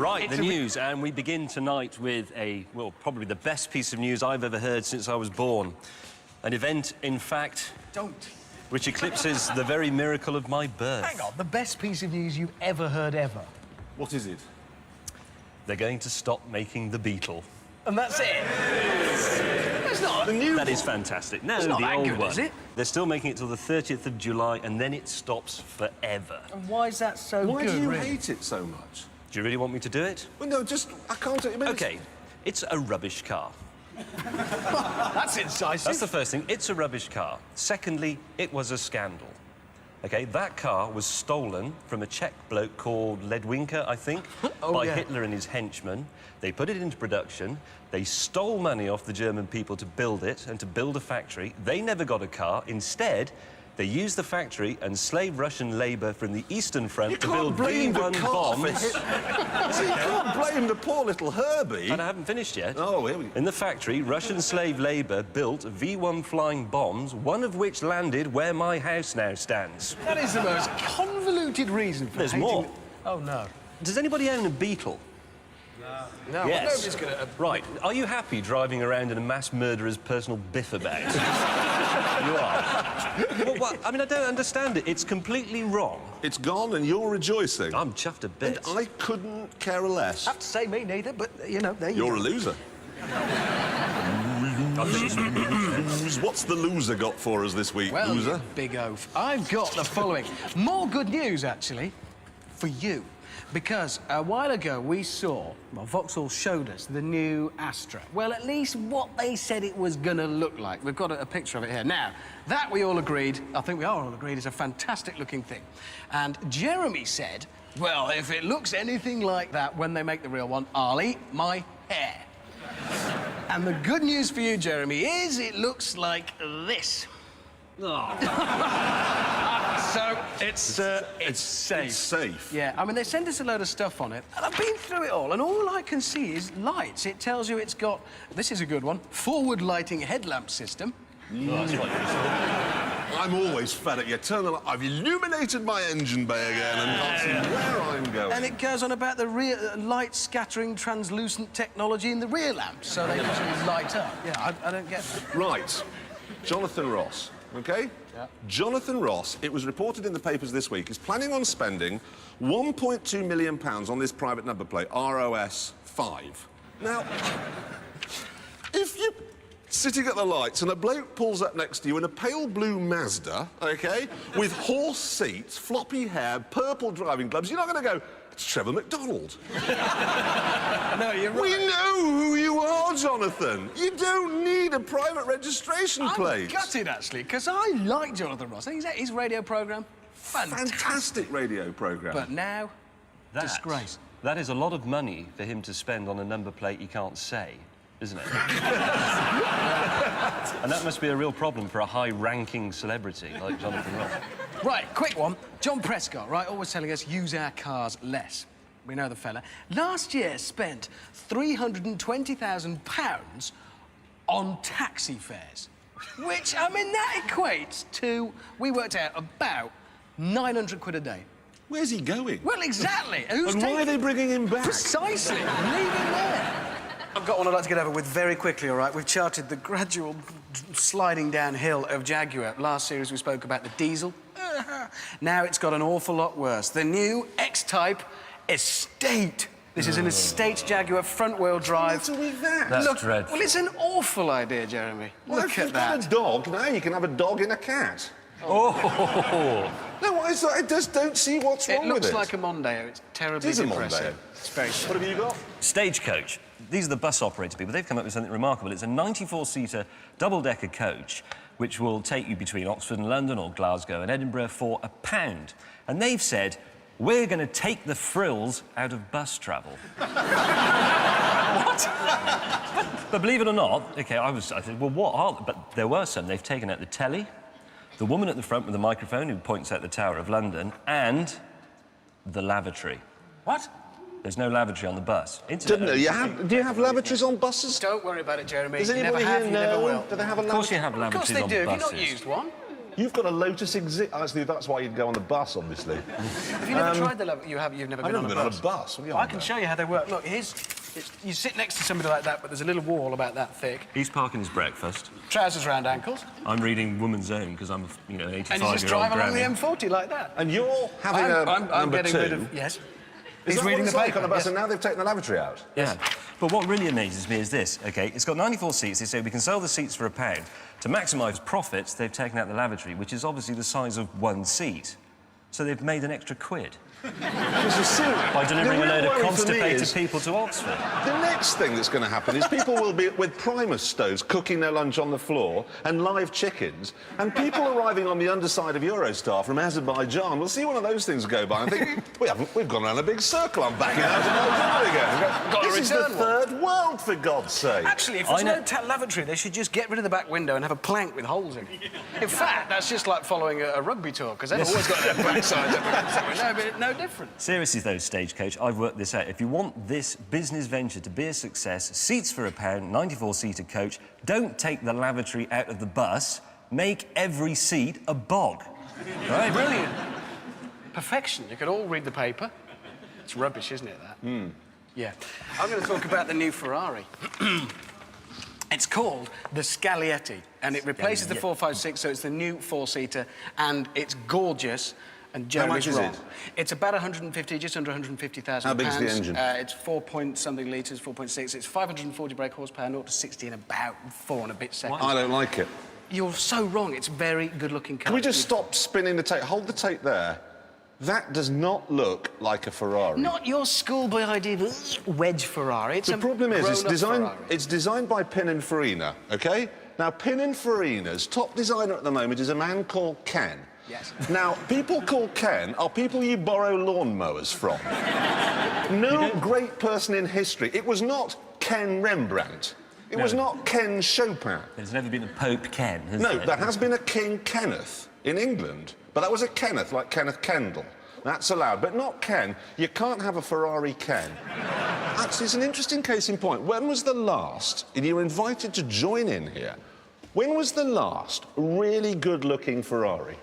Right, the news, and we begin tonight with well, probably the best piece of news I've ever heard since I was born. An event, in fact... Don't. ...which eclipses the very miracle of my birth. Hang on, the best piece of news you've ever heard ever. What is it? They're going to stop making the Beetle. And that's it? That's not the new That is fantastic. No, it's not the that old good, one. is it? They're still making it till the 30th of July, and then it stops forever. And why is that so Why good, do you really? hate it so much? Do you really want me to do it? Well, no, just... I can't... I mean, OK, it's a rubbish car. That's incisive. That's the first thing. It's a rubbish car. Secondly, it was a scandal. OK, that car was stolen from a Czech bloke called Ledwinka, I think, by Hitler and his henchmen. They put it into production. They stole money off the German people to build it and to build a factory. They never got a car. Instead, they used the factory and slaved Russian labour from the Eastern Front to build V1 bombs. So you can't blame the poor little Herbie. And I haven't finished yet. Oh, here we go. In the factory, Russian slave labour built V1 flying bombs, one of which landed where my house now stands. That is the most convoluted reason for There's hating... more. Oh, no. Does anybody own a Beetle? No, Yes. nobody's gonna... Right. Are you happy driving around in a mass murderer's personal biffa bag? You are? Well, what? I mean, I don't understand it. It's completely wrong. It's gone and you're rejoicing. I'm chuffed to And bits. I couldn't care less. I have to say me neither, but, you know, there you You're go. a loser. What's the loser got for us this week, Well, loser? you big oaf. I've got the following. More good news, actually, for you. Because a while ago we saw, well, Vauxhall showed us the new Astra. Well, at least what they said it was going to look like. We've got a picture of it here. Now, that we all agreed, I think we are all agreed, is a fantastic-looking thing. And Jeremy said, well, if it looks anything like that when they make the real one, I'll eat my hair. And the good news for you, Jeremy, is it looks like this. So it's safe. It's safe. Yeah, I mean, they sent us a load of stuff on it, and I've been through it all, and all I can see is lights. It tells you it's got, this is a good one, forward lighting headlamp system. That's what you said. I'm always fed at you. Turn the light. I've illuminated my engine bay again and can't see where I'm going. And it goes on about the rear light scattering translucent technology in the rear lamps, so they actually light up. Yeah, I don't get that. Right. Jonathan Ross, OK? Yeah. Jonathan Ross, it was reported in the papers this week, is planning on spending £1.2 million on this private number plate, ROS 5. Now, if you're sitting at the lights and a bloke pulls up next to you in a pale blue Mazda, OK, with horse seats, floppy hair, purple driving gloves, you're not going to go, it's Trevor McDonald. No, you're right. We know who you are, Jonathan. You don't need a private registration plate. I'm gutted, actually, because I like Jonathan Ross. I think his radio programme, Fantastic radio programme. But now, disgrace. That is a lot of money for him to spend on a number plate he can't say, isn't it? And that must be a real problem for a high-ranking celebrity like Jonathan Ross. Right, quick one. John Prescott, right, always telling us use our cars less. We know the fella. Last year spent £320,000 on taxi fares. Which, I mean, that equates to, we worked out, about 900 quid a day. Where's he going? Well, exactly. Who's And why are they bringing him back? Precisely. Leave him there. I've got one I'd like to get over with very quickly, all right? We've charted the gradual sliding downhill of Jaguar. Last series we spoke about the diesel. Now it's got an awful lot worse. The new X-Type Estate. This is an Estate Jaguar front-wheel drive. What's with that? That's dreadful. Well, it's an awful idea, Jeremy. Well, Look if at you've that. got a dog, now you can have a dog in a cat. Oh! No, I just don't see what's wrong with it. It looks like a Mondeo. It's terribly It is a depressing. Mondeo. It's very What have you got? Stagecoach. These are the bus operator people. They've come up with something remarkable. It's a 94-seater double-decker coach which will take you between Oxford and London or Glasgow and Edinburgh for £1. And they've said, we're going to take the frills out of bus travel. What? But believe it or not, OK, I said, well, what are... But there were some. They've taken out the telly, the woman at the front with the microphone who points out the Tower of London, and the lavatory. What? There's no lavatory on the bus. Didn't know. Do you have lavatories on buses? Don't worry about it, Jeremy. Does You anybody never have, here you never know? will. Do they have a lavatory? Of course you have Of course lavatories they on do. buses. Have you not used one? You've got a Lotus Exit. Actually, that's why you'd go on the bus, obviously. Have you never tried the level? You've never been on a bus? What are you I on can about? show you how they work. Look, you sit next to somebody like that, but there's a little wall about that thick. He's parking his breakfast. Trousers round ankles. I'm reading Woman's Own because I'm, an 85-year-old And you just drive along the granny. M40 like that. And you're having I'm number getting two. rid of... Yes. Is He's that reading what the it's like paper. on a bus, Yes. and now they've taken the lavatory out? Yeah. But what really amazes me is this, OK? It's got 94 seats. They say we can sell the seats for £1. To maximise profits, they've taken out the lavatory, which is obviously the size of one seat. So they've made an extra £1. By delivering a load of constipated people to Oxford. The next thing that's going to happen is people will be with Primus stoves cooking their lunch on the floor and live chickens, and people arriving on the underside of Eurostar from Azerbaijan will see one of those things go by and think, we've gone around a big circle, I'm back in Azerbaijan again. Got to This is the return one. third world, for God's sake. Actually, if there's no lavatory, they should just get rid of the back window and have a plank with holes in it. In fact, that's just like following a rugby tour, because they've always got their backsides up against the window, but no different. Seriously, though, Stagecoach, I've worked this out. If you want this business venture to be a success, seats for £1, 94-seater coach, don't take the lavatory out of the bus, make every seat a bog. Right? Brilliant. Perfection. You could all read the paper. It's rubbish, isn't it, that? Yeah. I'm going to talk about the new Ferrari. It's called the Scaglietti, and it replaces the 456, so it's the new four-seater, and it's gorgeous. And Joe How much is wrong. it? It's about 150, just under 150,000 How big's the engine? It's 4-point-something litres, 4.6. It's 540 brake horsepower, 0 to 60 in about 4 and a bit seconds. I don't like it. You're so wrong. It's a very good-looking car. Can we just stop spinning the tape? Hold the tape there. That does not look like a Ferrari. Not your schoolboy idea of wedge Ferrari. It's The problem is, Ferrari. it's designed by Pininfarina, OK? Now, Pininfarina's top designer at the moment is a man called Ken. Yes. Now, people called Ken are people you borrow lawnmowers from. No great person in history. It was not Ken Rembrandt. It was not Ken Chopin. There's never been a Pope Ken, has No, there? there has been a King Kenneth in England, but that was a Kenneth, like Kenneth Kendall. That's allowed, but not Ken. You can't have a Ferrari Ken. Actually, it's an interesting case in point. When was the last, and you were invited to join in here, when was the last really good-looking Ferrari?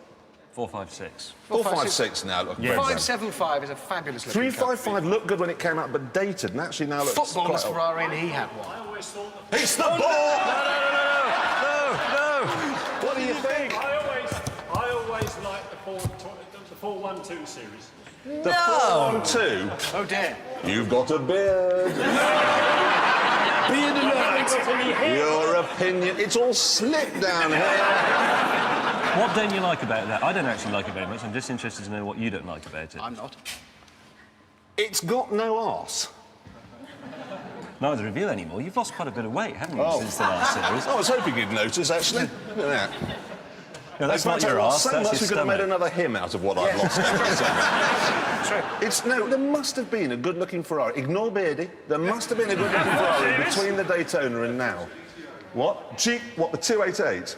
456. 456 now, look. Yeah. 575 is a fabulous looking car. 355 looked good when it came out, but dated, and actually now looks Footballer's quite old. Ferrari, and he had one. It's the ball! No! What do you think? I always like the 412 series. The 412. Oh, dear. You've got a beard. Beard alert. Your opinion. It's all slipped down here. What don't you like about that? I don't actually like it very much. I'm just interested to know what you don't like about it. I'm not. It's got no arse. Neither of you anymore. You've lost quite a bit of weight, haven't you, since the last series? I was hoping you'd notice, actually. Look at that. No, that's If not I'd your lost arse, so much, that's we your could have made stomach. another hymn out of what I've lost. No, there must have been a good-looking Ferrari. Ignore Beardy. There must have been a good-looking Ferrari between the Daytona and now. What? What, the 288?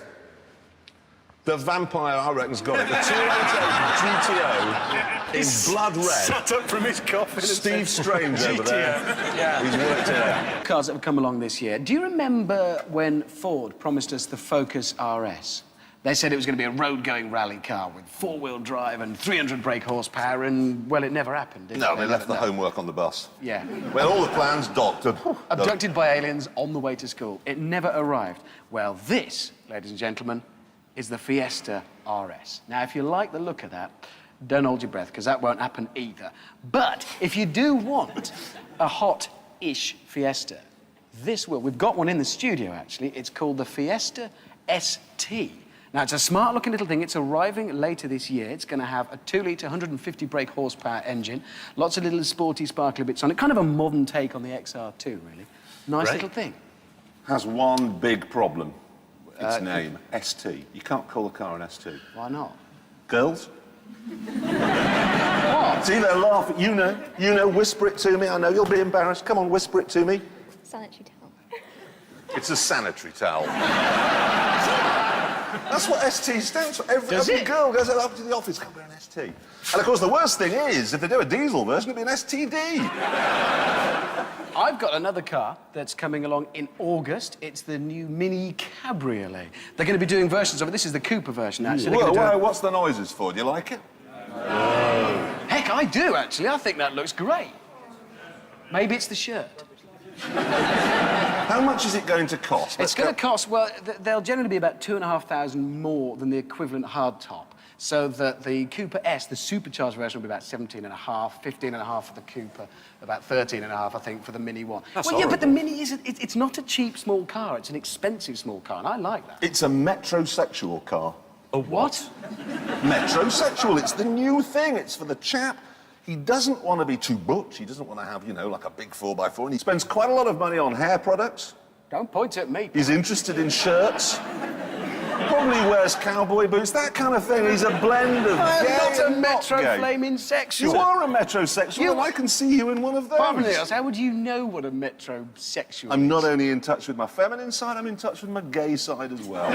The Vampire, I reckon's got it. The 288 GTO in blood red. Sat up from his coffin and Steve said, Strange over there. Yeah. He's worked it out. Cars that have come along this year. Do you remember when Ford promised us the Focus RS? They said it was going to be a road-going rally car with four-wheel drive and 300 brake horsepower, and, well, it never happened, did it? No, they left the never- homework on the bus. Yeah. Well, all the plans docked. Abducted by aliens on the way to school. It never arrived. Well, this, ladies and gentlemen, is the Fiesta RS. Now, if you like the look of that, don't hold your breath, because that won't happen either. But if you do want a hot-ish Fiesta, this will. We've got one in the studio, actually. It's called the Fiesta ST. Now, it's a smart-looking little thing. It's arriving later this year. It's going to have a 2-litre, 150 brake horsepower engine, lots of little sporty, sparkly bits on it. Kind of a modern take on the XR2, really. Nice Right. little thing. Has one big problem. Its name, ST. You can't call a car an ST. Why not? Girls? What? See, they're laughing. You know, whisper it to me. I know you'll be embarrassed. Come on, whisper it to me. Sanitary towel. It's a sanitary towel. That's what ST stands for. Every girl goes up to the office, come wear an ST. And of course, the worst thing is, if they do a diesel version, it'd be an STD. I've got another car that's coming along in August. It's the new Mini Cabriolet. They're going to be doing versions of it. This is the Cooper version, actually. What's the noises for? Do you like it? Heck, I do, actually. I think that looks great. Maybe it's the shirt. How much is it going to cost? It's going to cost, well, they'll generally be about 2,500 more than the equivalent hardtop. So that the Cooper S, the supercharged version, will be about 17.5, 15.5 for the Cooper, about 13.5, I think, for the Mini one. That's well, horrible. yeah, but the Mini isn't. It's not a cheap small car. It's an expensive small car, and I like that. It's a metrosexual car. A what? Metrosexual. It's the new thing. It's for the chap. He doesn't want to be too butch. He doesn't want to have, you know, like a big 4x4. And he spends quite a lot of money on hair products. Don't point at me. He's interested in shirts. Probably wears cowboy boots, that kind of thing. He's a blend of I gay am not a and metro gay. flaming sexual. You are a metrosexual, and I can see you in one of those. Probably else. How would you know what a metrosexual I'm is? not only in touch with my feminine side, I'm in touch with my gay side as well.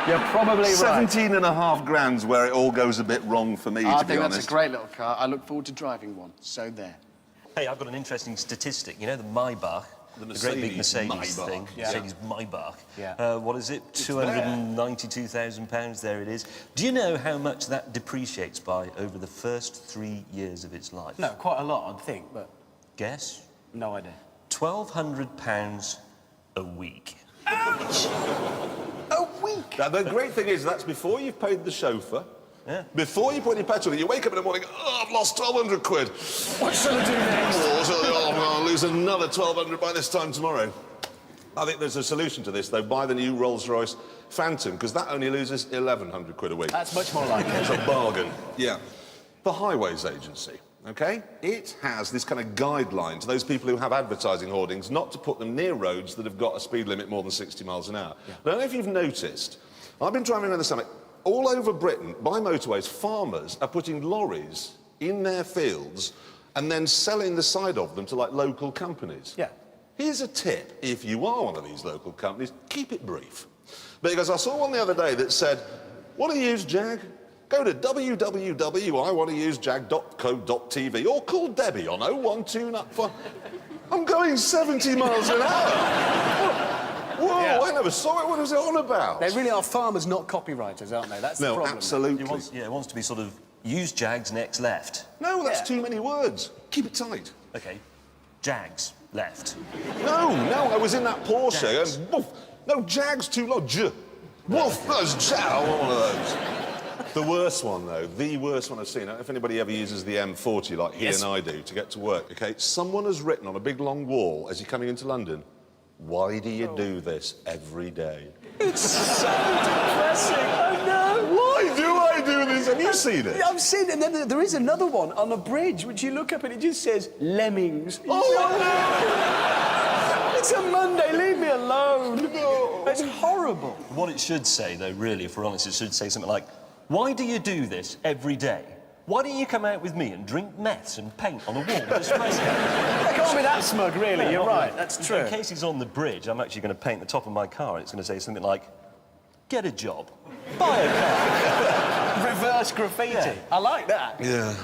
You're probably right. 17.5 grand's where it all goes a bit wrong for me, to be honest. I think that's a great little car. I look forward to driving one. So there. Hey, I've got an interesting statistic. You know the Maybach? The great big Mercedes Maybach. thing. Yeah. Mercedes Maybach. Yeah. What is it? £292,000. There it is. Do you know how much that depreciates by over the first 3 years of its life? No, quite a lot, I'd think, but Guess? no idea. £1,200 a week. Ouch! A week? Now, the great thing is that's before you've paid the chauffeur. Yeah. Before you put your petrol in, you wake up in the morning, oh, I've lost 1,200 quid. What shall I do next? Oh, I'm going to lose another 1,200 by this time tomorrow. I think there's a solution to this, though. Buy the new Rolls-Royce Phantom, because that only loses 1,100 quid a week. That's much more like it. It's a bargain. Yeah. The Highways Agency, OK? It has this kind of guideline to those people who have advertising hoardings not to put them near roads that have got a speed limit more than 60 miles an hour. Yeah. I don't know if you've noticed, I've been driving around the summit. All over Britain, by motorways, farmers are putting lorries in their fields and then selling the side of them to, like, local companies. Yeah. Here's a tip. If you are one of these local companies, keep it brief. Because I saw one the other day that said, want to use Jag? Go to www.iwanttousejag.co.tv or call Debbie on 01294. I'm going 70 miles an hour. Whoa, Yeah. I never saw it. What was it on about? They really are farmers, not copywriters, aren't they? That's the No, problem. absolutely. It wants to be sort of use Jags next left. No, that's Yeah. too many words. Keep it tight. OK. Jags left. No, I was in that Porsche Jags. and woof. No, Jag's too low. Woof, that's Jag. I want one of those. The worst one, though, the worst one I've seen. I don't know if anybody ever uses the M40 like he Yes. and I do to get to work, OK? Someone has written on a big long wall as you're coming into London, why do you do this every day? It's so depressing. I know. Why do I do this? Have you seen it? I've seen it, and then there is another one on a bridge, which you look up and it just says Lemmings. Oh, It's a Monday, leave me alone. No. It's horrible. What it should say, though, really, if we're honest, it should say something like, why do you do this every day? Why don't you come out with me and drink meths and paint on a wall? Just They can't be that smug, really. You're right. That's true. In case he's on the bridge, I'm actually going to paint the top of my car and it's going to say something like, get a job, buy a car. Reverse graffiti. Yeah. I like that. Yeah.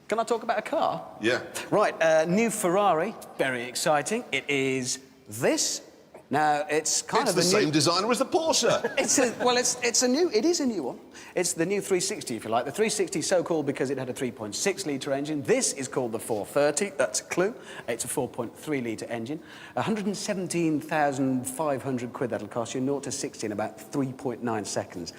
Can I talk about a car? Yeah. Right, new Ferrari. Very exciting. It is this. Now, it's kind It's of the a same new... designer as the Porsche. It is a new one. It's the new 360, if you like. The 360 is so called because it had a 3.6-litre engine. This is called the 430. That's a clue. It's a 4.3-litre engine. 117,500 quid that'll cost you. 0 to 60 in about 3.9 seconds.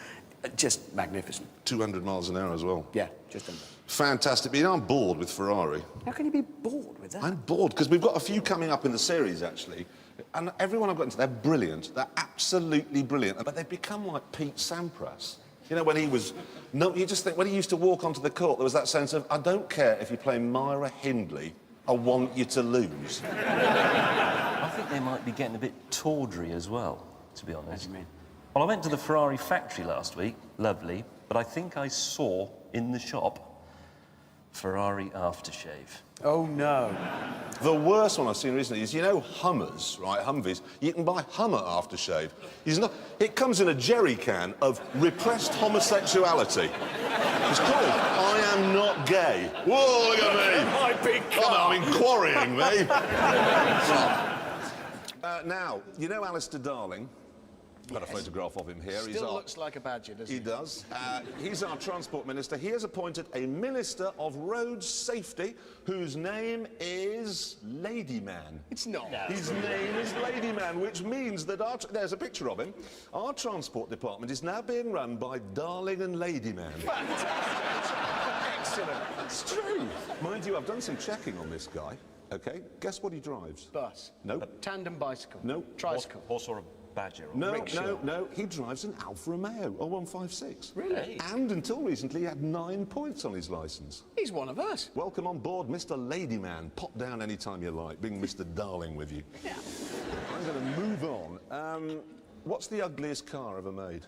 Just magnificent. 200 miles an hour as well. Yeah, just under. Fantastic. But you know, I'm bored with Ferrari. How can you be bored with that? I'm bored because we've got a few coming up in the series, actually. And everyone I've got into, they're brilliant. They're absolutely brilliant. But they've become like Pete Sampras. You know, when he was... No, you just think, when he used to walk onto the court, there was that sense of, I don't care if you play Myra Hindley, I want you to lose. I think they might be getting a bit tawdry as well, to be honest. What do you mean? Well, I went to the Ferrari factory last week, lovely, but I think I saw in the shop Ferrari aftershave. Oh, no. The worst one I've seen recently is, you know, Hummers, right, Humvees? You can buy Hummer aftershave. It comes in a jerry can of repressed homosexuality. It's called I am not gay. Whoa, look at me. My big Oh, car. no, I'm quarrying me. Now, you know Alistair Darling? Got a photograph of him here. Still looks like a badger, doesn't He he? does. He's our Transport Minister. He has appointed a Minister of Road Safety whose name is Ladyman. It's not. His name is Ladyman, which means that there's a picture of him. Our Transport Department is now being run by Darling and Ladyman. Excellent. It's true. Mind you, I've done some checking on this guy. Okay, guess what he drives? Bus. Nope. Tandem bicycle. Nope. Tricycle. Horse or a badger? Or No, rickshaw. no. He drives an Alfa Romeo, a 156. Really? And until recently, he had 9 points on his licence. He's one of us. Welcome on board, Mr. Ladyman. Pop down any time you like. Bring Mr. Darling with you. Yeah. I'm going to move on. What's the ugliest car ever made?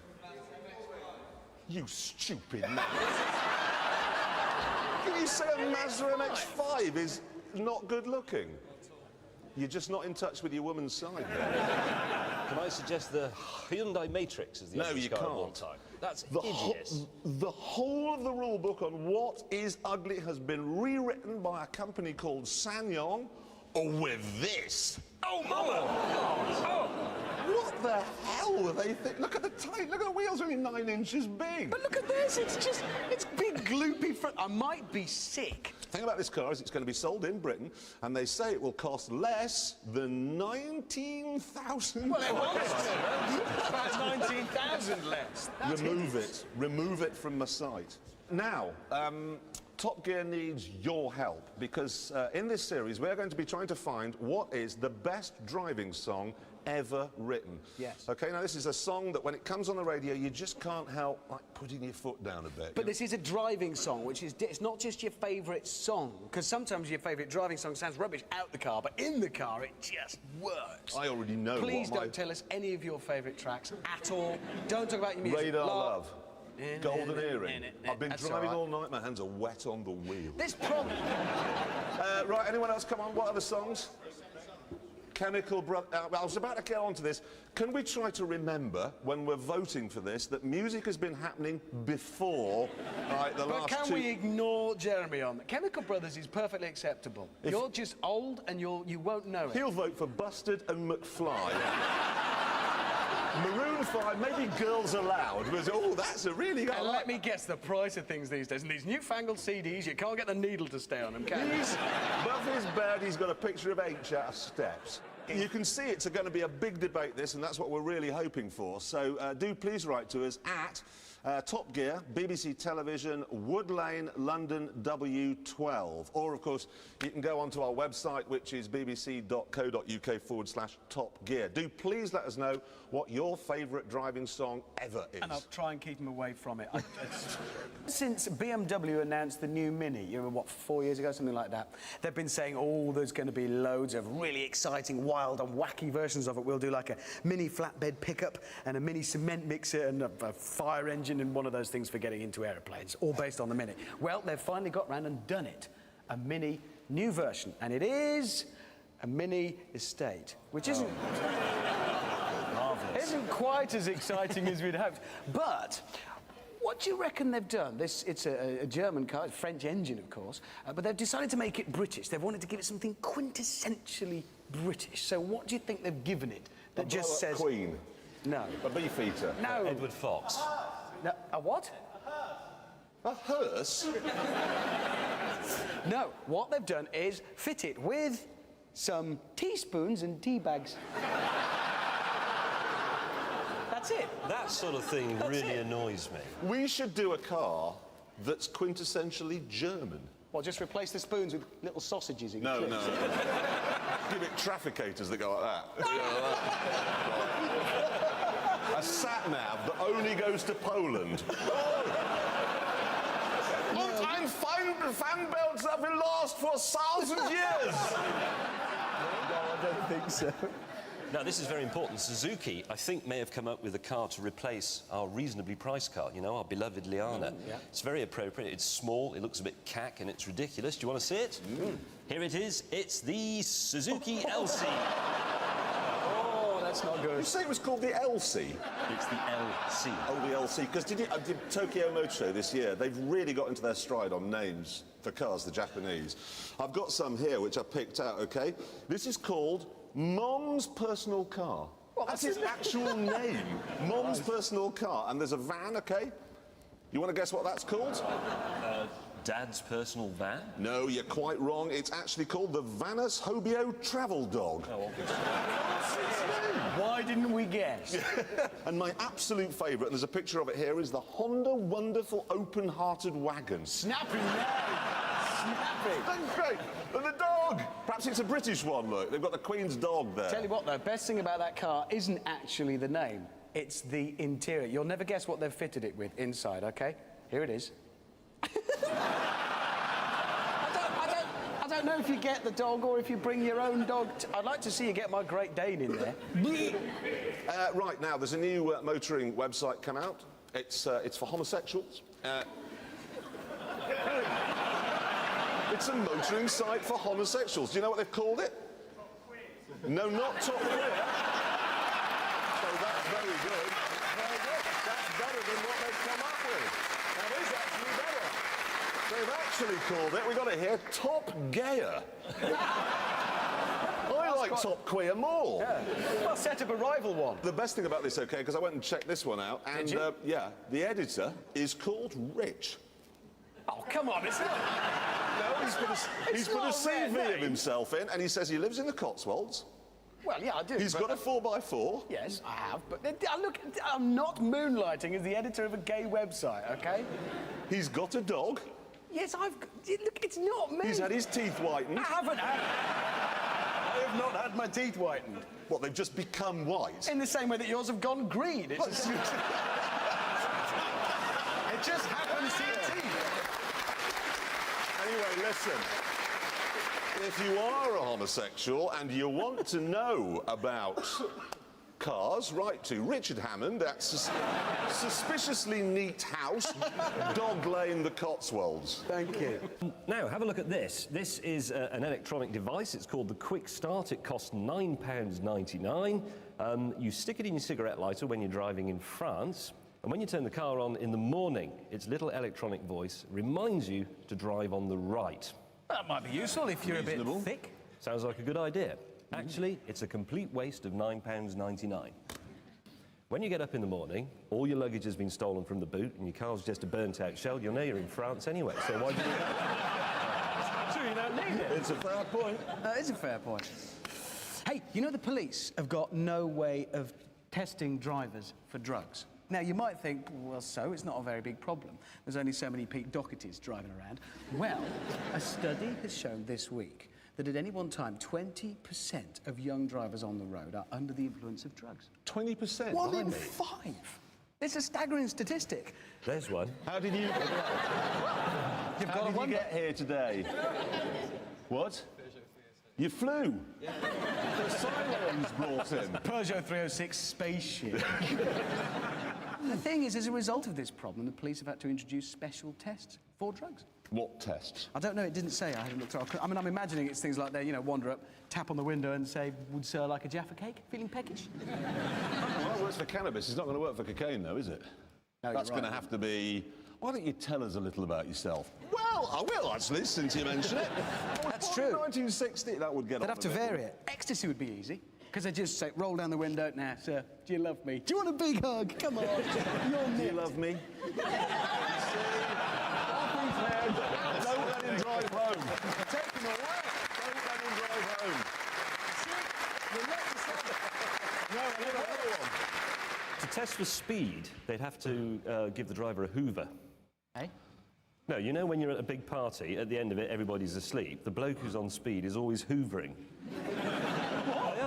You stupid man. Can you say a Mazda MX-5 is not good looking? You're just not in touch with your woman's side there. Can I suggest the Hyundai Matrix is the No, ugliest you car of all can't. time? That's The hideous. whole of the rule book on what is ugly has been rewritten by a company called SsangYong with this. Oh, Mama! What the hell were they thinking? Look at the tight, look at the wheels, only 9 inches big. But look at this. It's big, gloopy front. I might be sick. The thing about this car is it's going to be sold in Britain, and they say it will cost less than 19,000. Well, it was. About 19,000 less. That's Remove it from my site. Now, Top Gear needs your help because in this series we're going to be trying to find what is the best driving song ever written. Yes. Okay, now this is a song that when it comes on the radio you just can't help like putting your foot down a bit. But this is a driving song, which is it's not just your favourite song, because sometimes your favourite driving song sounds rubbish out the car, but in the car it just works. I already know. Please what don't tell us any of your favourite tracks at all. Don't talk about your music. Radar Love. Golden Earring. I've been That's driving all right. all night, my hands are wet on the wheel. This problem. Right, anyone else come on? What other songs? Chemical Brothers. I was about to get on to this. Can we try to remember, when we're voting for this, that music has been happening before the But last can two... we ignore Jeremy on that? Chemical Brothers is perfectly acceptable. You're just old and you won't know it. He'll vote for Busted and McFly. Maroon 5, maybe Girls Aloud. Was, oh, that's a really... And let me guess the price of things these days. And these newfangled CDs, you can't get the needle to stay on them, can you? Buffy's bed, he's got a picture of H out of steps. You can see it's going to be a big debate, this, and that's what we're really hoping for. So do please write to us at Top Gear, BBC Television, Wood Lane, London, W12. Or, of course, you can go onto our website, which is bbc.co.uk/Top Gear. Do please let us know what your favourite driving song ever is. And I'll try and keep them away from it. Since BMW announced the new Mini, you know, what, 4 years ago, something like that, they've been saying, oh, there's going to be loads of really exciting, wild and wacky versions of it. We'll do like a mini flatbed pickup and a mini cement mixer and a fire engine and one of those things for getting into aeroplanes, all based on the Mini. Well, they've finally got round and done it. A Mini new version, and it is a Mini Estate, which isn't quite as exciting as we'd hoped. But what do you reckon they've done? It's a German car, it's a French engine, of course, but they've decided to make it British. They've wanted to give it something quintessentially British. So what do you think they've given it that just says... Queen. No. A Beefeater. No. Edward Fox. No. A what? A hearse? No. What they've done is fit it with some teaspoons and tea bags. That's it. That sort of thing really annoys me. We should do a car that's quintessentially German. Well, just replace the spoons with little sausages in No, clips. no. Give it trafficators that go like that. A sat-nav that only goes to Poland. And fan belts that will last for 1,000 years. No, I don't think so. Now, this is very important. Suzuki, I think, may have come up with a car to replace our reasonably priced car, you know, our beloved Liana. Yeah. It's very appropriate. It's small, it looks a bit cack, and it's ridiculous. Do you want to see it? Here it is. It's the Suzuki LC. Oh, that's That's not You good. say it was called the LC? It's the LC. Oh, the LC. Because did Tokyo Motor Show this year, they've really got into their stride on names for cars, the Japanese. I've got some here which I picked out, OK? This is called Mom's Personal Car. What, That's his actual name. Mom's Personal Car. And there's a van, OK? You want to guess what that's called? Dad's personal van? No, you're quite wrong. It's actually called the Vanus Hobio Travel Dog. Oh, obviously. Why didn't we guess? And my absolute favourite, and there's a picture of it here, is the Honda Wonderful Open-Hearted Wagon. Snappy name. Snappy. That's great. And the dog! Perhaps it's a British one, look. They've got the Queen's dog there. Tell you what, though, best thing about that car isn't actually the name. It's the interior. You'll never guess what they've fitted it with inside, OK? Here it is. I don't know if you get the dog or if you bring your own dog. I'd like to see you get my Great Dane in there. Right, now, there's a new motoring website come out. It's for homosexuals. It's a motoring site for homosexuals. Do you know what they've called it? No, not Top Queer. So that's very good. Very good. That's better than what they've come up with. That is actually better. They've actually called it, we got it here, Top Gayer. I like Top Queer more. Yeah. Well, set up a rival one. The best thing about this, OK, because I went and checked this one out, and yeah, the editor is called Rich. Oh, come on, it's not... No, he's put a CV of himself in, and he says he lives in the Cotswolds. Well, yeah, I do. He's got a 4x4. Yes, I have, but look, I'm not moonlighting as the editor of a gay website, OK? He's got a dog. Yes, look, it's not me. He's had his teeth whitened. I haven't had... I have not had my teeth whitened. What, they've just become white? In the same way that yours have gone green. It's just... It just happens to your teeth. Anyway, listen. If you are a homosexual and you want to know about cars, write to Richard Hammond at Suspiciously Neat House, Dog Lane, the Cotswolds. Thank you. Now, have a look at this. This is an electronic device. It's called the Quick Start. It costs £9.99. You stick it in your cigarette lighter when you're driving in France, and when you turn the car on in the morning, its little electronic voice reminds you to drive on the right. That might be useful if you're a bit thick. Sounds like a good idea. Actually, it's a complete waste of £9.99. When you get up in the morning, all your luggage has been stolen from the boot and your car's just a burnt-out shell, you'll know you're in France anyway, so why do you do that? Sure, you don't need it. It's a fair point. That is a fair point. Hey, you know the police have got no way of testing drivers for drugs. Now, you might think, well, so, it's not a very big problem. There's only so many Pete Dohertys driving around. Well, a study has shown this week that at any one time, 20% of young drivers on the road are under the influence of drugs. 20%? 1 in 5. It's a staggering statistic. There's one. How did you... How did you get here today? What? You flew? The siren's brought in. Peugeot 306 spaceship. The thing is, as a result of this problem, the police have had to introduce special tests for drugs. What tests? I don't know, it didn't say. I hadn't looked through. I mean, I'm imagining it's things like they, wander up, tap on the window and say, would sir like a Jaffa cake? Feeling peckish? Well, that works for cannabis. It's not going to work for cocaine, though, is it? No, That's you're going to right. have to be... Why don't you tell us a little about yourself? Well, I will, actually, since you mention it. That's true. 1960, that would get They'd on have to a bit. vary it. Ecstasy would be easy, because they just say, roll down the window, now, sir, do you love me? Do you want a big hug? Come on, you're Do you nipped. love me? Don't let him drive home. Take him away. Don't let him drive home. No, another one. To test for speed, they'd have to give the driver a Hoover. Hey? No, you know when you're at a big party, at the end of it, everybody's asleep. The bloke who's on speed is always hoovering.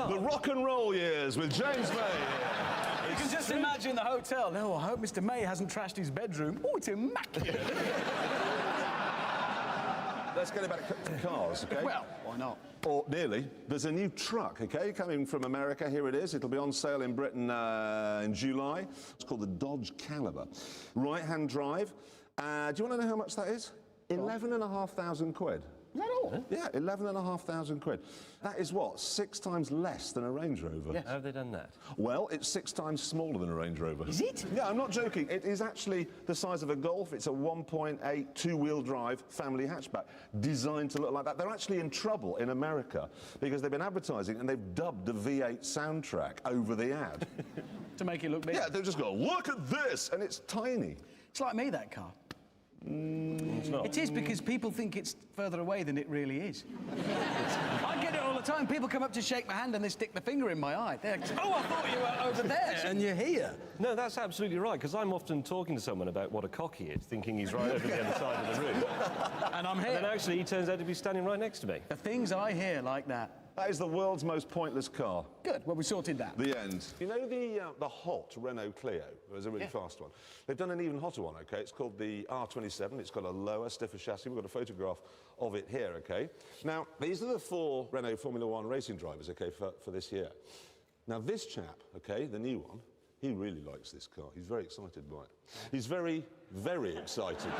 The rock and roll years with James May. You can just imagine the hotel. No, I hope Mr. May hasn't trashed his bedroom. Oh, it's immaculate. Let's get back to cars, OK? Well, why not? Or nearly. There's a new truck, OK, coming from America. Here it is. It'll be on sale in Britain in July. It's called the Dodge Caliber. Right-hand drive. Do you want to know how much that is? 11,500 quid. Is that all? Yeah, 11,500 quid. That is what, 6 times less than a Range Rover? Yes. How have they done that? Well, it's 6 times smaller than a Range Rover. Is it? Yeah, I'm not joking. It is actually the size of a Golf. It's a 1.8 two-wheel drive family hatchback designed to look like that. They're actually in trouble in America because they've been advertising and they've dubbed the V8 soundtrack over the ad. To make it look big? Yeah, they've just got, look at this, and it's tiny. It's like me, that car. It's not. It is because people think it's further away than it really is. I get it all the time. People come up to shake my hand and they stick their finger in my eye. They're like, oh, I thought you were over there and you're here. No, that's absolutely right, because I'm often talking to someone about what a cock he is, thinking he's right over the other side of the room. And I'm here. And then actually he turns out to be standing right next to me. The things I hear like that. That is the world's most pointless car. Good, well, we sorted that. The end. You know the hot Renault Clio? It was a really fast one. They've done an even hotter one, OK? It's called the R27. It's got a lower, stiffer chassis. We've got a photograph of it here, OK? Now, these are the 4 Renault Formula One racing drivers, OK, for this year. Now, this chap, OK, the new one, he really likes this car. He's very excited by it. He's very, very excited.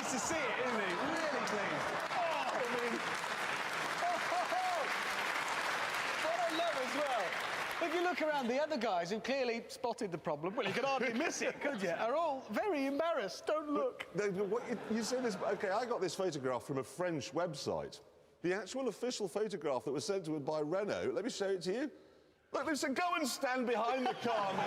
To see it, isn't he? Really pleased. Oh, I mean... What I love as well, if you look around, the other guys who clearly spotted the problem, well, you could hardly miss it, could you? Are all very embarrassed. Don't look. You say this... OK, I got this photograph from a French website. The actual official photograph that was sent to us by Renault. Let me show it to you. Look, they said, go and stand behind the car, man.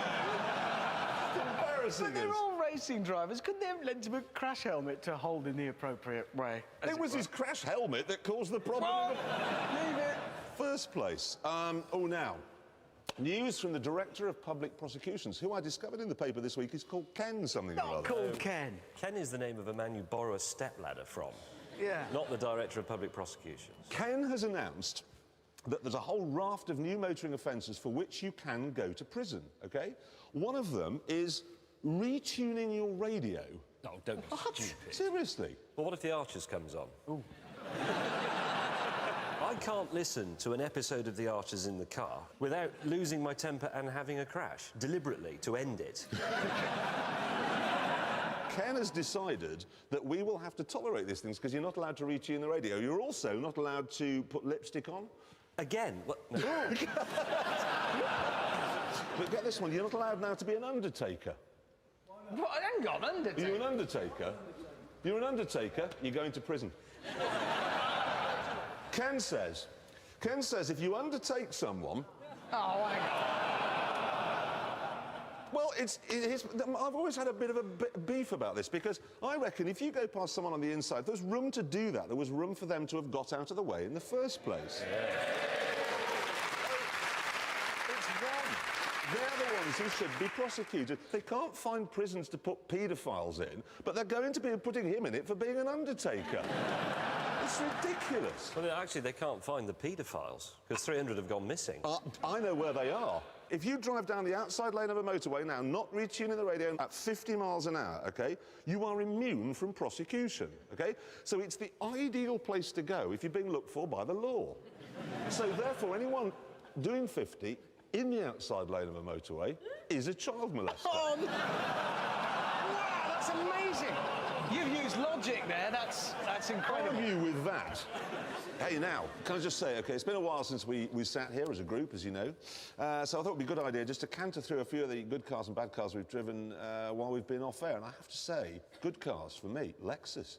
It's embarrassing. But they're all racing drivers. Couldn't they have lent him a crash helmet to hold in the appropriate way? It was his crash helmet that caused the problem. Leave it. First place. Oh, now, news from the Director of Public Prosecutions, who I discovered in the paper this week is called Ken something or Not other. called Ken. Ken is the name of a man you borrow a stepladder from. Yeah. Not the Director of Public Prosecutions. Ken has announced that there's a whole raft of new motoring offences for which you can go to prison, OK? One of them is retuning your radio. No, don't be stupid. Seriously? Well, what if the Archers comes on? Ooh. I can't listen to an episode of The Archers in the car without losing my temper and having a crash, deliberately, to end it. Ken has decided that we will have to tolerate these things because you're not allowed to retune the radio. You're also not allowed to put lipstick on. Again? What? No. But get this one, you're not allowed now to be an undertaker. What? Hang on, Undertaker. Are you an undertaker? You're an undertaker, you're going to prison. Ken says if you undertake someone... Oh, hang on. Well, I've always had a bit of a beef about this because I reckon if you go past someone on the inside, there's room to do that. There was room for them to have got out of the way in the first place. Yeah. It's them. They're the ones who should be prosecuted. They can't find prisons to put paedophiles in, but they're going to be putting him in it for being an undertaker. It's ridiculous. Well, actually, they can't find the paedophiles, because 300 have gone missing. I know where they are. If you drive down the outside lane of a motorway now, not retuning the radio at 50 miles an hour, OK, you are immune from prosecution, OK? So it's the ideal place to go if you're being looked for by the law. So, therefore, anyone doing 50 in the outside lane of a motorway is a child molester. Wow, that's amazing. You've used logic there. That's incredible. Argue with that. Hey, now, can I just say, OK, it's been a while since we sat here as a group, as you know, so I thought it would be a good idea just to canter through a few of the good cars and bad cars we've driven while we've been off air. And I have to say, good cars, for me, Lexus.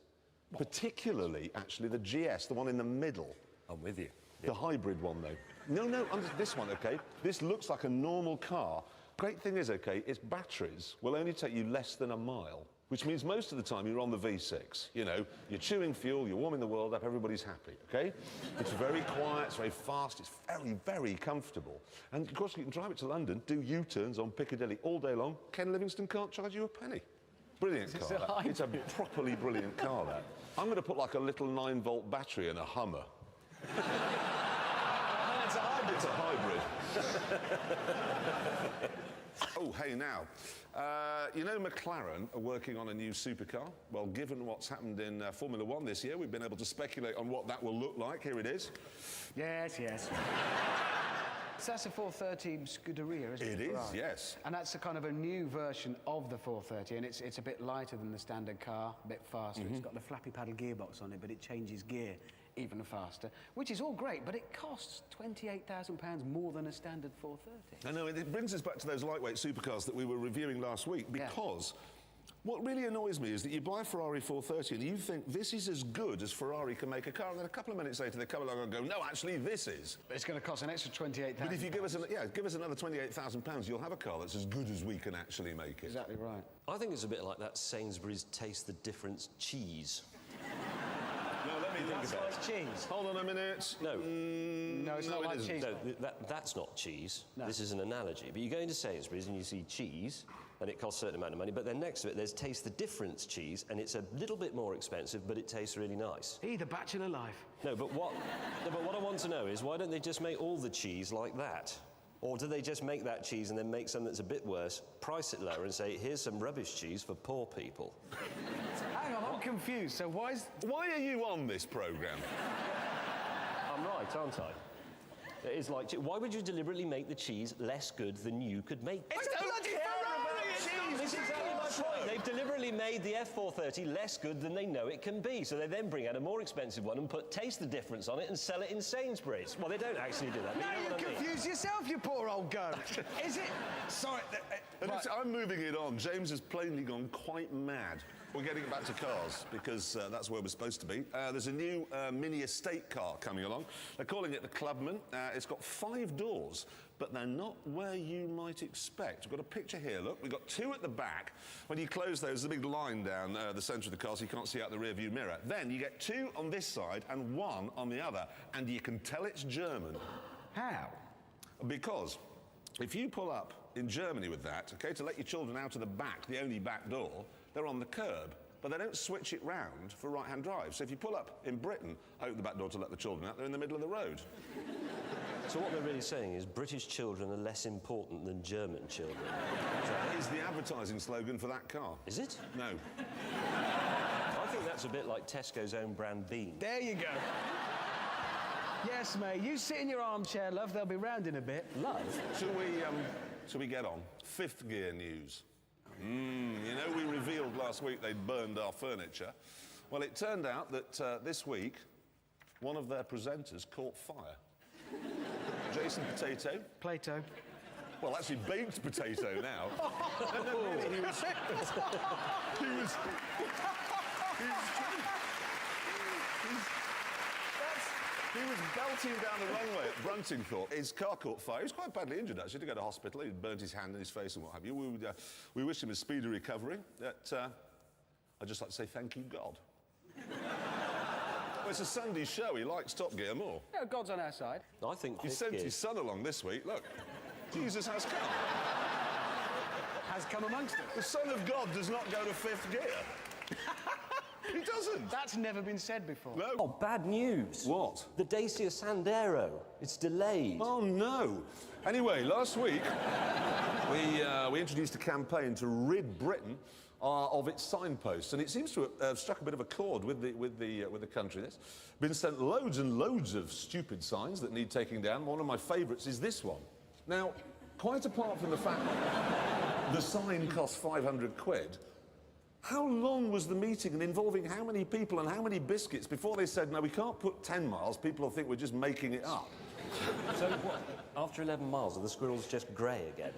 Particularly, actually, the GS, the one in the middle. I'm with you. The hybrid one, though. No, this one, OK? This looks like a normal car. Great thing is, OK, its batteries will only take you less than a mile, which means most of the time you're on the V6. You know, you're chewing fuel, you're warming the world up, everybody's happy, OK? It's very quiet, it's very fast, it's very, very comfortable. And, of course, you can drive it to London, do U-turns on Piccadilly all day long. Ken Livingstone can't charge you a penny. Brilliant car, that. It's a properly brilliant car, that. I'm going to put, like, a little 9-volt battery in a Hummer. It's a hybrid. It's a hybrid. Oh, hey, now, you know McLaren are working on a new supercar? Well, given what's happened in Formula One this year, we've been able to speculate on what that will look like. Here it is. Yes, yes. So that's a 430 Scuderia, isn't it? It is, Right. yes. And that's a kind of a new version of the 430, and it's a bit lighter than the standard car, a bit faster. It's got the flappy paddle gearbox on it, but it changes gear even faster, which is all great, but it costs £28,000 more than a standard 430. I know, it brings us back to those lightweight supercars that we were reviewing last week, because what really annoys me is that you buy a Ferrari 430 and you think this is as good as Ferrari can make a car, and then a couple of minutes later they come along and go, no, actually, this is. But it's going to cost an extra £28,000. But if you give us, give us another £28,000, you'll have a car that's as good as we can actually make it. Exactly right. I think it's a bit like that Sainsbury's Taste the Difference cheese. No, let me think That's about like it. cheese. Hold on a minute. No. No, it's not it like isn't. cheese. No, that's not cheese. No. This is an analogy. But you go into Sainsbury's and you see cheese, and it costs a certain amount of money, but then next to it there's Taste the Difference cheese, and it's a little bit more expensive, but it tastes really nice. The bachelor life. No, but what I want to know is, why don't they just make all the cheese like that? Or do they just make that cheese and then make something that's a bit worse, price it lower and say, here's some rubbish cheese for poor people? Hang on, I'm confused. So why Why are you on this programme? I'm right, aren't I? It is like... Why would you deliberately make the cheese less good than you could make it? It's a bloody Ferrari! This is exactly my point. They've deliberately made the F430 less good than they know it can be, so they then bring out a more expensive one and put Taste the Difference on it and sell it in Sainsbury's. Well, they don't actually do that. But Now you know you're what I mean. confused yourself, you poor old goat. Is it? Sorry. Right. I'm moving it on. James has plainly gone quite mad. We're getting back to cars, because that's where we're supposed to be. There's a new mini estate car coming along. They're calling it the Clubman. It's got 5 doors, but they're not where you might expect. We've got a picture here, look. We've got 2 at the back. When you close those, there's a big line down the centre of the car, so you can't see out the rear-view mirror. Then you get 2 on this side and 1 on the other, and you can tell it's German. How? Because if you pull up in Germany with that, OK, to let your children out of the back, the only back door, they're on the curb. But they don't switch it round for right-hand drive. So if you pull up in Britain, open the back door to let the children out, they're in the middle of the road. So what they're really saying is British children are less important than German children. That is the advertising slogan for that car. Is it? No. I think that's a bit like Tesco's own brand bean. There you go. Yes, mate. You sit in your armchair, love. They'll be round in a bit. Love? Shall we get on? 5th gear news. You know, we revealed last week they'd burned our furniture. Well, it turned out that this week, one of their presenters caught fire. Jason Potato. Plato. Well, actually, baked potato now. No, really, he was belting down the runway at Bruntingthorpe. His car caught fire. He was quite badly injured, actually, to go to hospital. He'd burnt his hand and his face and what have you. We wish him a speedy recovery. I'd just like to say thank you, God. Well, it's a Sunday show. He likes Top Gear more. No, God's on our side. I think He 5th sent gear... his son along this week. Look, Jesus has come. Has come amongst us. The Son of God does not go to 5th gear. He doesn't. That's never been said before. No. Oh, bad news. What? The Dacia Sandero. It's delayed. Oh, no. Anyway, last week, we introduced a campaign to rid Britain of its signposts, and it seems to have struck a bit of a chord with the country. There's been sent loads and loads of stupid signs that need taking down. One of my favourites is this one. Now, quite apart from the fact the sign cost 500 quid, how long was the meeting and involving how many people and how many biscuits before they said, no, we can't put 10 miles, people will think we're just making it up? So what? After 11 miles, are the squirrels just grey again?